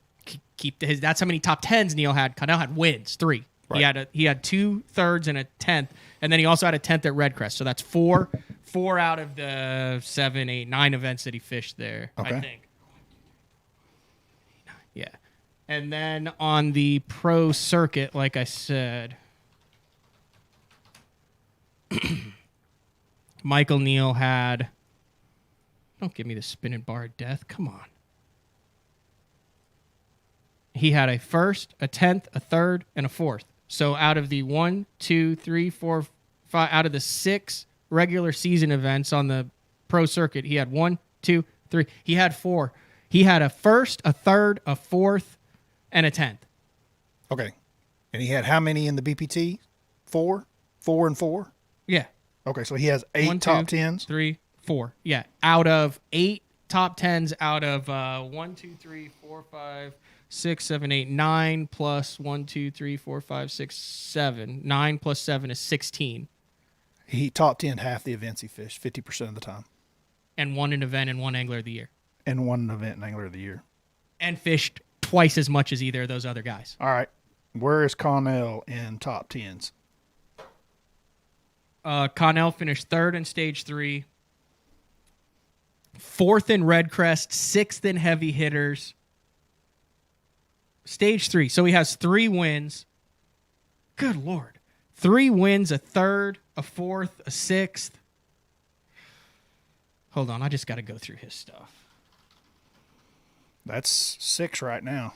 his. That's how many top 10s Neil had. Connell had wins 3. Right. He had 2 thirds and a 10th, and then he also had a 10th at Redcrest. So that's 4 out of the 7, 8, 9 events that he fished there. Okay. I think. Yeah. And then on the pro circuit, like I said, Michael Neal had... Don't give me the spinning bar of death. Come on. He had a 1st, a 10th, a 3rd, and a 4th. So out of the 1, 2, 3, 4, 5, out of the 6 regular season events on the pro circuit, he had 1, 2, 3. He had 4. He had a 1st, a 3rd, a 4th, and a 10th. Okay. And he had how many in the BPT? 4? 4 and 4? Yeah. Okay, so he has 8 1, top 2, 10s? 3, 4. Yeah. Out of 8 top 10s out of 1, 2, 3, 4, 5, 6, 7, 8, 9 plus 1, 2, 3, 4, 5, 6, 7. 9 plus 7 is 16. He top 10 half the events he fished, 50% of the time. And won an event and 1 Angler of the Year. And won an event and Angler of the Year. And fished twice as much as either of those other guys. All right. Where is Connell in top 10s? Connell finished 3rd in stage 3. 4th in Redcrest. 6th in Heavy Hitters. Stage 3. So he has 3 wins. Good Lord. 3 wins, a 3rd, a 4th, a 6th. Hold on. I just got to go through his stuff. That's 6 right now.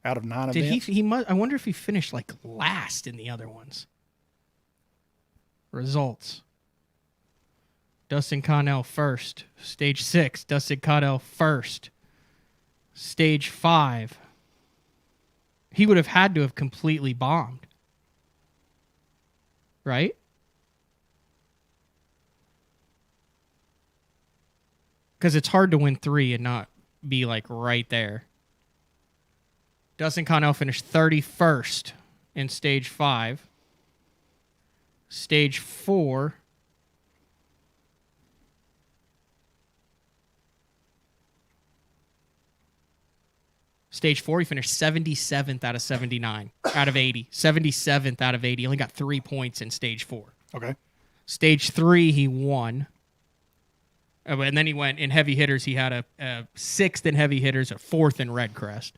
Out of 9 Did events. he must, I wonder if he finished like last in the other ones. Results. Dustin Connell 1st. Stage 6. Dustin Connell 1st. Stage 5. He would have had to have completely bombed. Right? Because it's hard to win 3 and not be like right there. Dustin Connell finished 31st in stage 5. Stage 4. Stage 4, he finished 77th out of 79, out of 80. 77th out of 80. He only got 3 points in stage 4. Okay. Stage 3, he won. And then he went in Heavy Hitters. He had a 6th in Heavy Hitters, a 4th in Redcrest.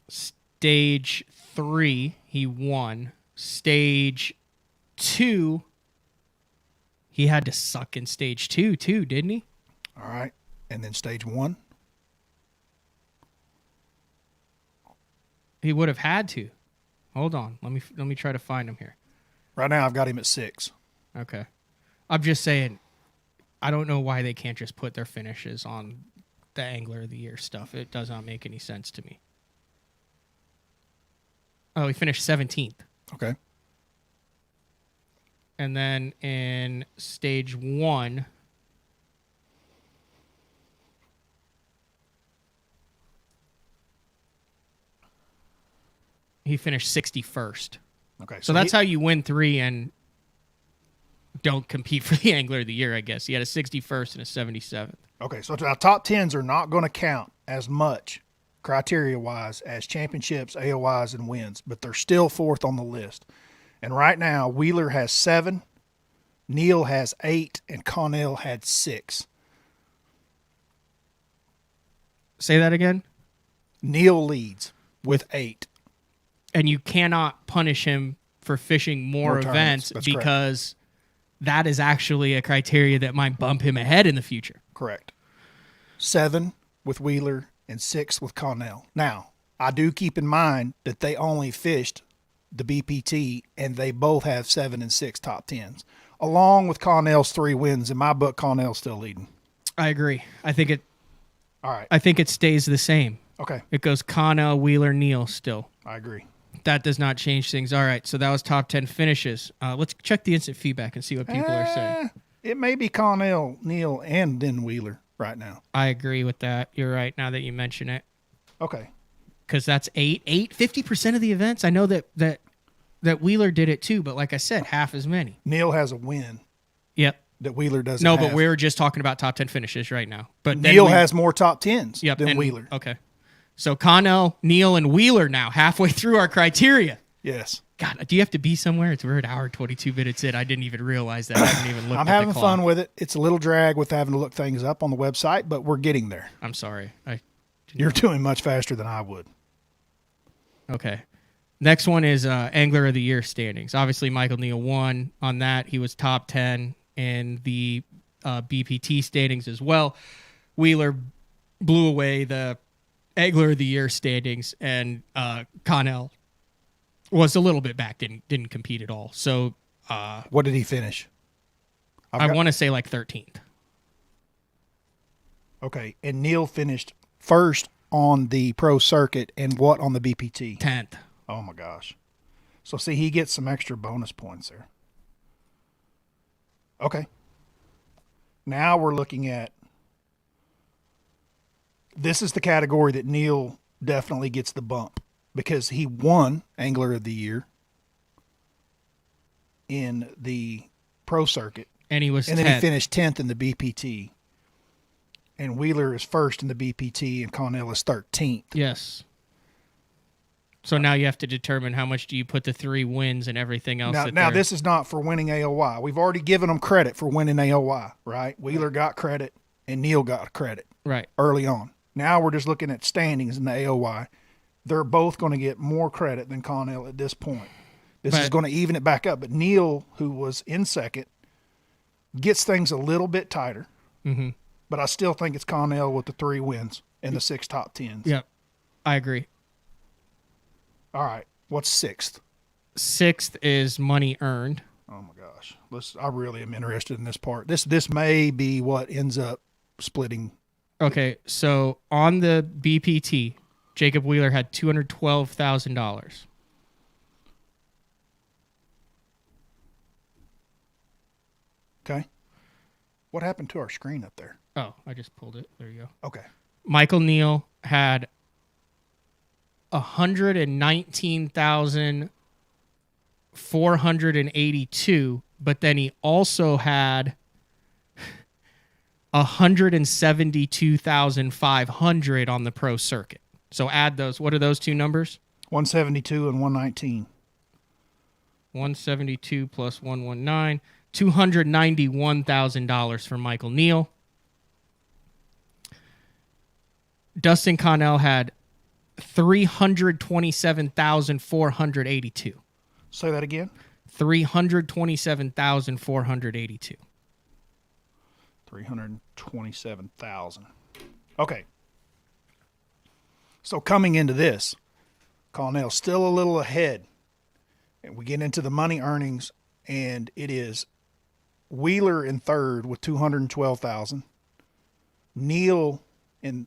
Stage 3, he won. Stage 2, he had to suck in stage 2 too, didn't he? All right. And then stage 1? He would have had to. Hold on. Let me try to find him here. Right now, I've got him at 6. Okay. I'm just saying, I don't know why they can't just put their finishes on the Angler of the Year stuff. It does not make any sense to me. Oh, he finished 17th. Okay. And then in stage 1, he finished 61st. Okay. So that's how you win 3 and don't compete for the Angler of the Year, I guess. He had a 61st and a 77th. Okay, so our top 10s are not going to count as much criteria-wise as championships, AOYs, and wins, but they're still 4th on the list. And right now, Wheeler has 7, Neal has 8, and Connell had 6. Say that again? Neal leads with 8. And you cannot punish him for fishing more events because that is actually a criteria that might bump him ahead in the future. Correct. 7 with Wheeler and 6 with Connell. Now, I do keep in mind that they only fished the BPT and they both have 7 and 6 top 10s. Along with Connell's 3 wins, in my book, Connell's still leading. I agree. I think it All right. I think it stays the same. Okay. It goes Connell, Wheeler, Neal still. I agree. That does not change things. All right, so that was top 10 finishes. Let's check the instant feedback and see what people are saying. It may be Connell, Neal, and then Wheeler right now. I agree with that. You're right now that you mention it. Okay. Because that's 50% of the events. I know that Wheeler did it too, but like I said, half as many. Neal has a win. Yep. That Wheeler doesn't No, have. but we're just talking about top 10 finishes right now. But Neal has more top 10s than Wheeler. Okay. So Connell, Neal, and Wheeler now halfway through our criteria. Yes. God, do you have to be somewhere? We're an hour 22 minutes in. I didn't even realize that. I haven't even looked I'm at having the clock. fun with it. It's a little drag with having to look things up on the website, but we're getting there. I'm sorry. You're doing much faster than I would. Okay. Next one is Angler of the Year standings. Obviously, Michael Neal won on that. He was top 10 in the BPT standings as well. Wheeler blew away the Angler of the Year standings, and Connell was a little bit back, didn't compete at all. So, what did he finish? I want to say like 13th. Okay, and Neal finished first on the pro circuit, and what on the BPT? 10th. Oh my gosh! So see, he gets some extra bonus points there. Okay. Now we're looking at. This is the category that Neal definitely gets the bump because he won Angler of the Year in the pro circuit. And he was and 10th. then he finished 10th in the BPT. And Wheeler is first in the BPT and Connell is 13th. Yes. So now you have to determine how much do you put the 3 wins and everything else. Now this is not for winning AOY. We've already given them credit for winning AOY, right? Wheeler got credit and Neal got credit early on. Now we're just looking at standings in the AOY. They're both going to get more credit than Connell at this point. This is going to even it back up. But Neal, who was in second, gets things a little bit tighter. Mm-hmm. But I still think it's Connell with the 3 wins and the 6 top 10s. Yep, I agree. All right, what's 6th? 6th is money earned. Oh my gosh, I really am interested in this part. This may be what ends up splitting. Okay, so on the BPT, Jacob Wheeler had $212,000. Okay. What happened to our screen up there? Oh, I just pulled it. There you go. Okay. Michael Neal had $119,482, but then he also had $172,500 on the pro circuit. So add those. What are those two numbers? 172 and 119. 172 plus 119. $291,000 for Michael Neal. Dustin Connell had $327,482. Say that again. $327,482. 327,000. Okay. So coming into this, Connell's still a little ahead And we get into the money earnings, and it is Wheeler in third with 212,000. Neil in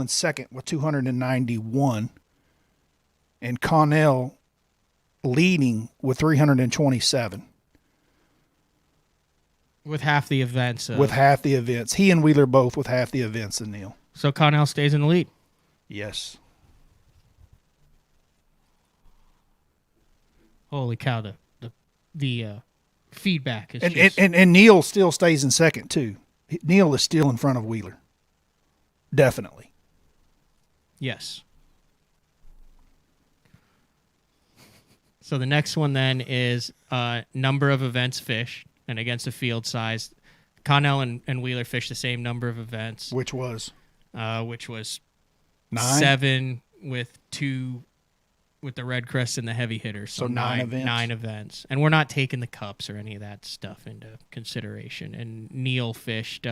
second with 291, and Connell leading with 327. With half the events. With half the events. He and Wheeler both with half the events than Neil. So Connell stays in the lead. Yes. Holy cow, the feedback is and Neil still stays in second too. Neil is still in front of Wheeler. Definitely. Yes. So the next one then is number of events fished, and against a field size. Connell and Wheeler fished the same number of events. Which was? 9? 7 with 2 with the Red Crest and the heavy hitters. So 9 events. 9 events. And we're not taking the cups or any of that stuff into consideration. And Neil fished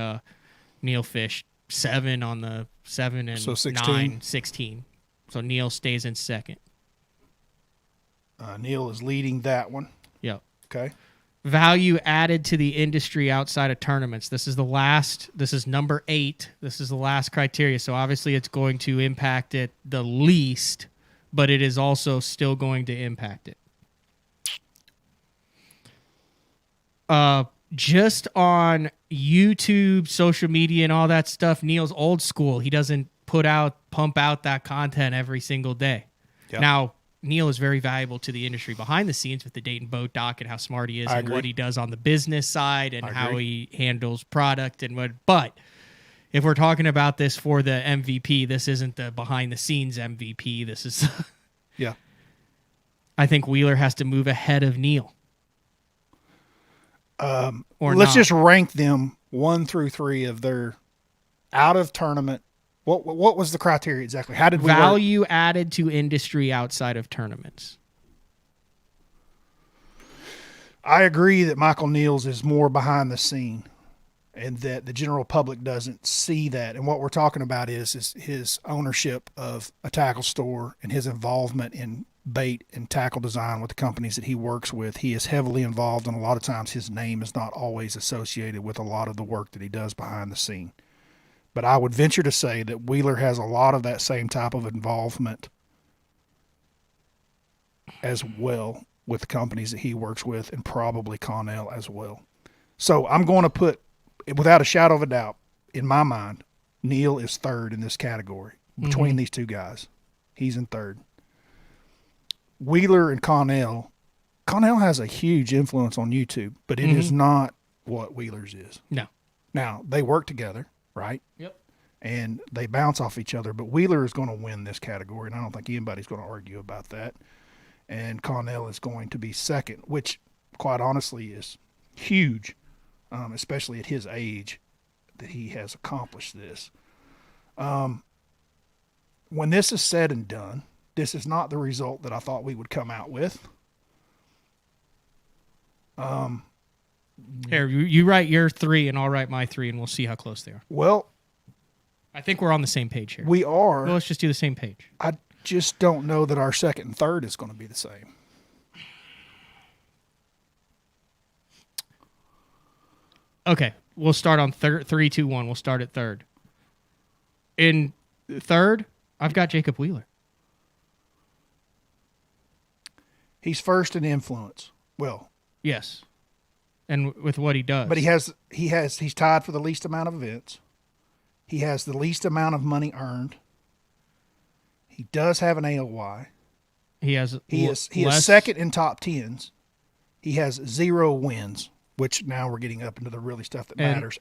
7 on the 7 and so 16. 9, 16. So Neil stays in second. Neil is leading that one. Yep. Okay. Value added to the industry outside of tournaments. This is number 8. This is the last criteria. So obviously it's going to impact it the least, but it is also still going to impact it. Just on YouTube, social media, and all that stuff, Neil's old school. He doesn't pump out that content every single day. Yep. Now, Neil is very valuable to the industry behind the scenes with the Dayton Boat Dock and how smart he is and what he does on the business side and how he handles product and what. But if we're talking about this for the MVP, this isn't the behind the scenes MVP. This is. Yeah. I think Wheeler has to move ahead of Neil. Let's just rank them 1 through 3 of their out of tournament. What was the criteria exactly? How did we value added to industry outside of tournaments? I agree that Michael Neals is more behind the scene, and that the general public doesn't see that. And what we're talking about is his ownership of a tackle store and his involvement in bait and tackle design with the companies that he works with. He is heavily involved, and a lot of times his name is not always associated with a lot of the work that he does behind the scene. But I would venture to say that Wheeler has a lot of that same type of involvement as well with the companies that he works with, and probably Connell as well. So I'm going to put, without a shadow of a doubt, in my mind, Neil is third in this category between these two guys. He's in third. Wheeler and Connell has a huge influence on YouTube, but it is not what Wheeler's is. No. Now, they work together, right? Yep. And they bounce off each other, but Wheeler is going to win this category, and I don't think anybody's going to argue about that. And Connell is going to be second, which, quite honestly, is huge, especially at his age, that he has accomplished this. When this is said and done, this is not the result that I thought we would come out with. Here, you write your 3 and I'll write my 3, and we'll see how close they are. Well, I think we're on the same page here. We are. Well, let's just do the same page. I just don't know that our second and third is going to be the same. Okay, we'll start on 3, 2, 1. We'll start at third. In third, I've got Jacob Wheeler. He's first in influence. Well, yes, and with what he does, but he's tied for the least amount of events. He has the least amount of money earned. He does have an AOY. He is second in top 10s. He has 0 wins, which now we're getting up into the really stuff that matters.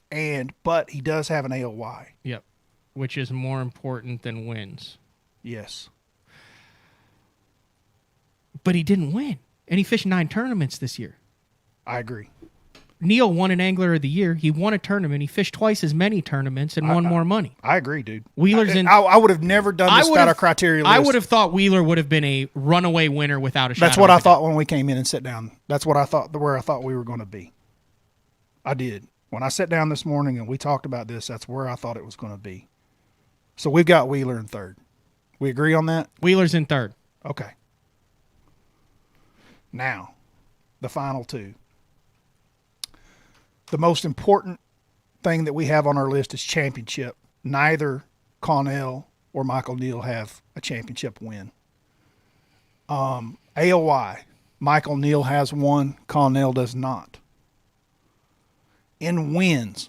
But he does have an AOY. Yep, which is more important than wins. Yes. But he didn't win, and he fished 9 tournaments this year. I agree. Neil won an Angler of the Year. He won a tournament. He fished twice as many tournaments and won more money. I agree, dude. Wheeler's I would have never done this without a criteria list. I would have thought Wheeler would have been a runaway winner without a shadow. That's what I thought when we came in and sat down. That's what I thought, where I thought we were going to be. I did. When I sat down this morning and we talked about this, that's where I thought it was going to be. So we've got Wheeler in third. We agree on that? Wheeler's in third. Okay. Now, the final two. The most important thing that we have on our list is championship. Neither Connell or Michael Neal have a championship win. AOY, Michael Neal has one, Connell does not. In wins,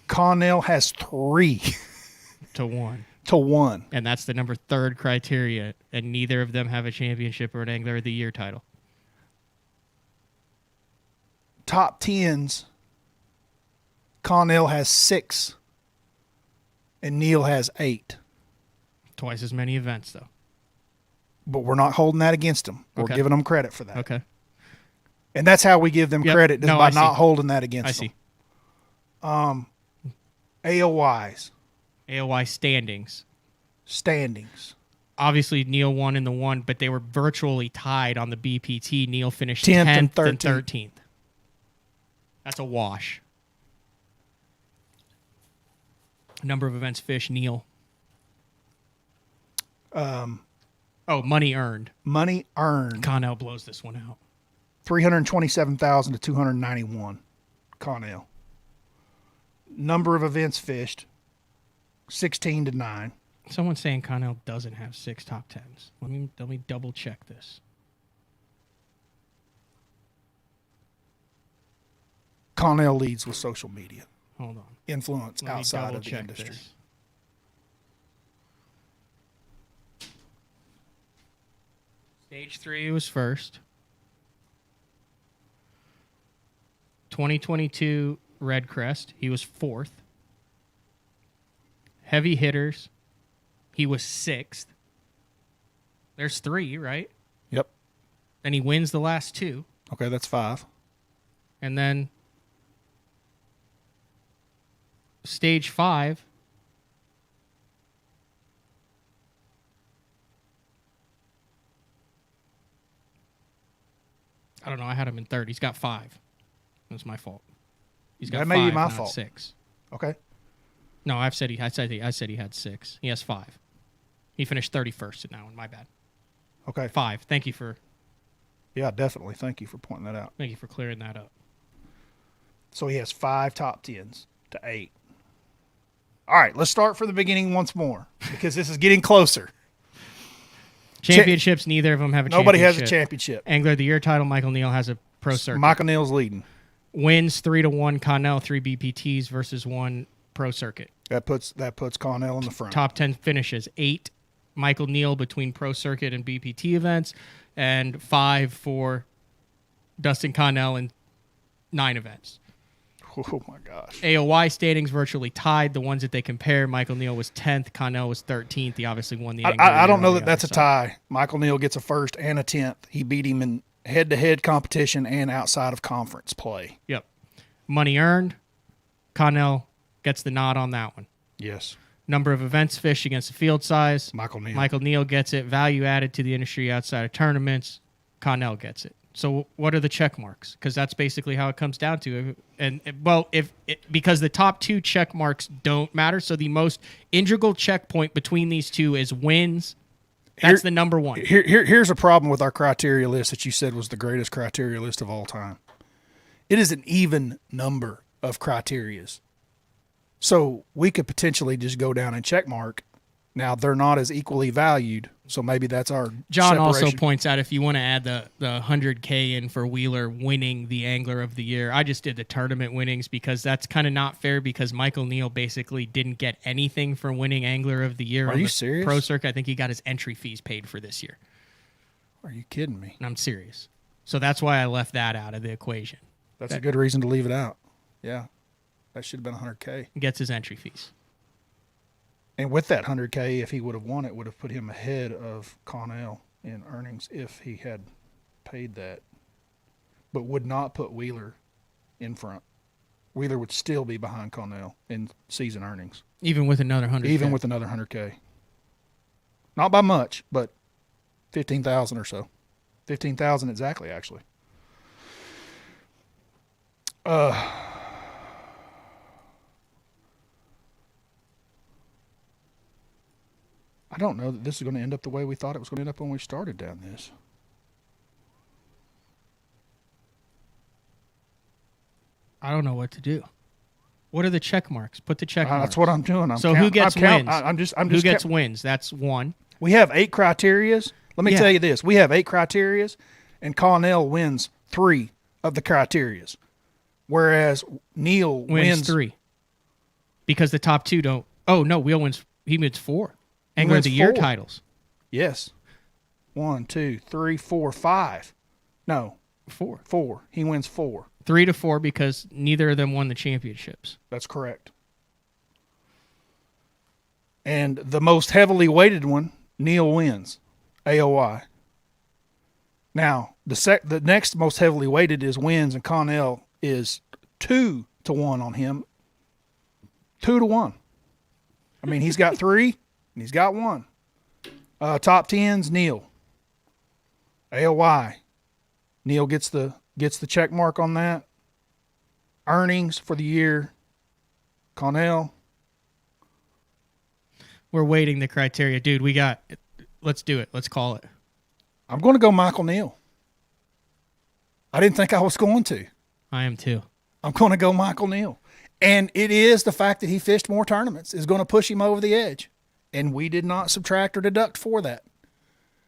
Connell has 3 to 1. To 1. And that's the number 3rd criteria, and neither of them have a championship or an Angler of the Year title. Top 10s, Connell has 6 and Neal has 8. Twice as many events, though. But we're not holding that against them. We're Okay. giving them credit for that. Okay. And that's how we give them credit, is by not holding that against them. AOYs. AOY standings. Standings. Obviously, Neal won in the 1, but they were virtually tied on the BPT. Neal finished 10th 10th and and 13th. 13th. That's a wash. Number of events fished, Neal. Money earned. Money earned. Connell blows this one out. 327,000 to 291. Connell. Number of events fished, 16 to 9. Someone's saying Connell doesn't have 6 top 10s. Let me double check this. Connell leads with social media. Hold on. Influence Let me outside double of the check industry. this. Stage 3 was first. 2022 Red Crest, he was 4th. Heavy hitters, he was 6th. There's 3, right? Yep. Then he wins the last 2. Okay, that's 5. And then stage 5. I don't know. I had him in 3rd. He's got 5. That's my fault. He's got That 5, may be my not fault. 6. Okay. No, I said he had 6. He has 5. He finished 31st in that one. My bad. Okay. 5. Thank you for definitely. Thank you for pointing that out. Thank you for clearing that up. So he has 5 top 10s to 8. All right, let's start from the beginning once more because this is getting closer. Championships, neither of them have a Nobody championship. has a championship. Angler of the Year title, Michael Neal has a pro circuit. Michael Neal's leading. Wins 3-1, Connell 3 BPTs versus 1 pro circuit. That puts Connell in the front. Top 10 finishes, 8 Michael Neal between pro circuit and BPT events, and 5 for Dustin Connell in 9 events. Oh my gosh. AOY standings virtually tied. The ones that they compare, Michael Neal was 10th, Connell was 13th. He obviously won the Angler of the I don't Year know on that the that's a other side. tie. Michael Neal gets a 1st and a 10th. He beat him in head-to-head competition and outside of conference play. Yep. Money earned, Connell gets the nod on that one. Yes. Number of events fished against the field size, Michael Neal. Michael Neal gets it. Value added to the industry outside of tournaments, Connell gets it. So what are the check marks? Because that's basically how it comes down to. And well, because the top 2 check marks don't matter, so the most integral checkpoint between these two is wins. That's the number 1. Here's a problem with our criteria list that you said was the greatest criteria list of all time. It is an even number of criterias. So we could potentially just go down and check mark. Now, they're not as equally valued, so maybe that's our John also separation. points out if you want to add the $100K in for Wheeler winning the Angler of the Year, I just did the tournament winnings because that's kind of not fair because Michael Neal basically didn't get anything for winning Angler of the Year. Are on you the serious? Pro Circuit. I think he got his entry fees paid for this year. Are you kidding me? And I'm serious. So that's why I left that out of the equation. That's a good reason to leave it out. Yeah. That should have been $100K. Gets his entry fees. And with that $100K, if he would have won, it would have put him ahead of Connell in earnings if he had paid that, but would not put Wheeler in front. Wheeler would still be behind Connell in season earnings. Even with another 100K. Even with another $100K. Not by much, but 15,000 or so. 15,000 exactly, actually. I don't know that this is going to end up the way we thought it was going to end up when we started down this. I don't know what to do. What are the check marks? Put the check marks. That's what I'm doing. Who gets wins? I'm just who gets wins? That's one. We have 8 criterias. Let me tell you this. We have 8 criterias, and Connell wins 3 of the criterias, whereas Neil wins 3. Because the top 2 don't. Oh, no, he wins 4. Angler of the Year titles. Yes. 1, 2, 3, 4, 5. No. 4. 4. He wins 4. 3 to 4 because neither of them won the championships. That's correct. And the most heavily weighted one, Neil wins, AOI. Now, the next most heavily weighted is wins, and Connell is 2 to 1 on him. 2 to 1. I mean, he's got 3, and he's got 1. Top 10's Neil. AOI. Neil gets the check mark on that. Earnings for the year, Connell. We're waiting the criteria. Dude, let's do it. Let's call it. I'm going to go Michael Neal. I didn't think I was going to. I am too. I'm going to go Michael Neal. And it is the fact that he fished more tournaments is going to push him over the edge. And we did not subtract or deduct for that.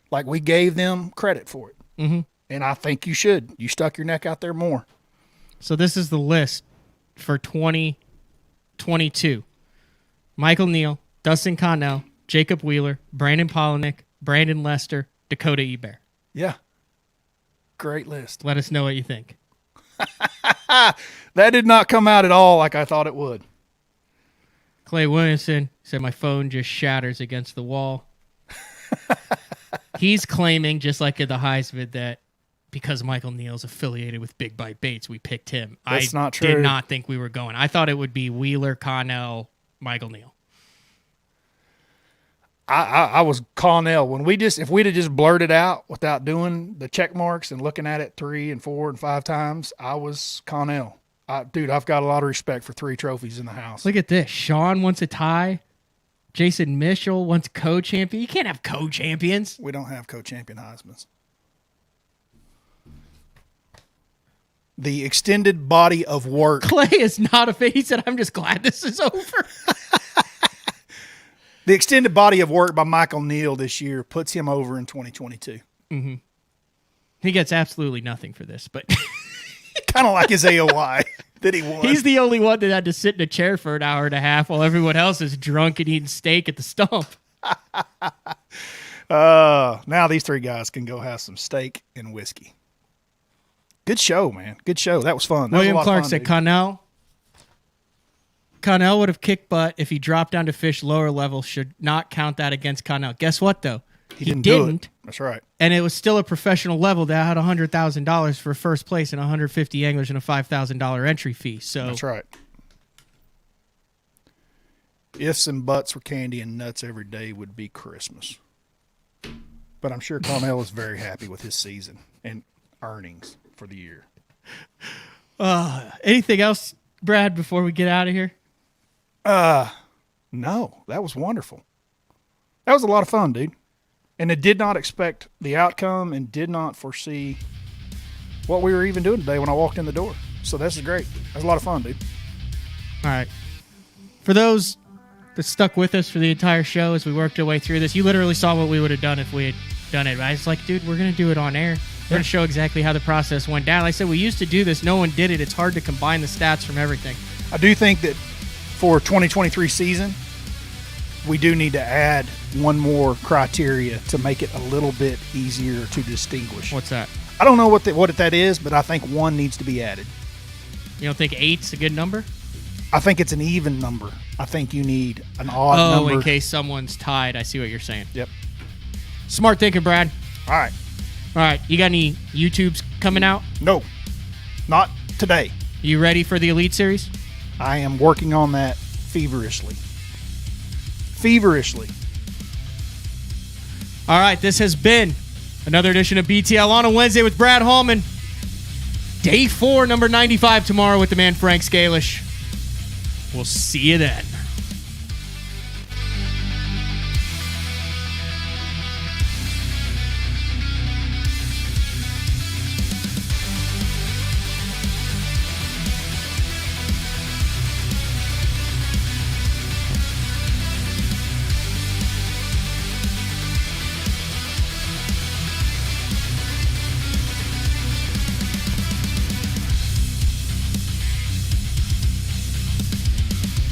Like, we gave them credit for it. Mm-hmm. And I think you should. You stuck your neck out there more. So this is the list for 2022. Michael Neal, Dustin Connell, Jacob Wheeler, Brandon Polinick, Brandon Lester, Dakota Ebert. Yeah. Great list. Let us know what you think. That did not come out at all like I thought it would. Clay Williamson said my phone just shatters against the wall. He's claiming, just like at the Heisman, that because Michael Neal's affiliated with Big Bite Baits, we picked him. That's not true. Did not think we were going. I thought it would be Wheeler, Connell, Michael Neal. I was Connell. If we'd have just blurted out without doing the check marks and looking at it 3 and 4 and 5 times, I was Connell. Dude, I've got a lot of respect for 3 trophies in the house. Look at this. Sean wants a tie. Jason Mitchell wants co-champion. You can't have co-champions. We don't have co-champion Heismans. The extended body of work. Clay is not a fan. He said, I'm just glad this is over. The extended body of work by Michael Neal this year puts him over in 2022. Mm-hmm. He gets absolutely nothing for this, but kind of like his AOI that he won. He's the only one that had to sit in a chair for an hour and a half while everyone else is drunk and eating steak at the stump. Now these 3 guys can go have some steak and whiskey. Good show, man. Good show. That was fun. That William was a lot Clark of fun, said dude. Connell would have kicked butt if he dropped down to fish lower level. Should not count that against Connell. Guess what, though? He didn't do it. That's right. And it was still a professional level that had $100,000 for first place and 150 anglers and a $5,000 entry fee. So that's right. Ifs and buts were candy and nuts every day would be Christmas. But I'm sure Connell is very happy with his season and earnings for the year. Anything else, Brad, before we get out of here? No, that was wonderful. That was a lot of fun, dude. And I did not expect the outcome and did not foresee what we were even doing today when I walked in the door. So this is great. That was a lot of fun, dude. All right. For those that stuck with us for the entire show as we worked our way through this, you literally saw what we would have done if we had done it. I was like, dude, we're going to do it on air. We're going to show exactly how the process went down. Like I said, we used to do this. No one did it. It's hard to combine the stats from everything. I do think that for 2023 season, we do need to add one more criteria to make it a little bit easier to distinguish. What's that? I don't know what that is, but I think 1 needs to be added. You don't think 8's a good number? I think it's an even number. I think you need an odd number. In case someone's tied. I see what you're saying. Yep. Smart thinking, Brad. All right. You got any YouTubes coming out? No, not today. You ready for the Elite Series? I am working on that feverishly. All right, this has been another edition of BTL on a Wednesday with Brad Hallman. Day 4, number 95 tomorrow with the man Frank Scalish. We'll see you then.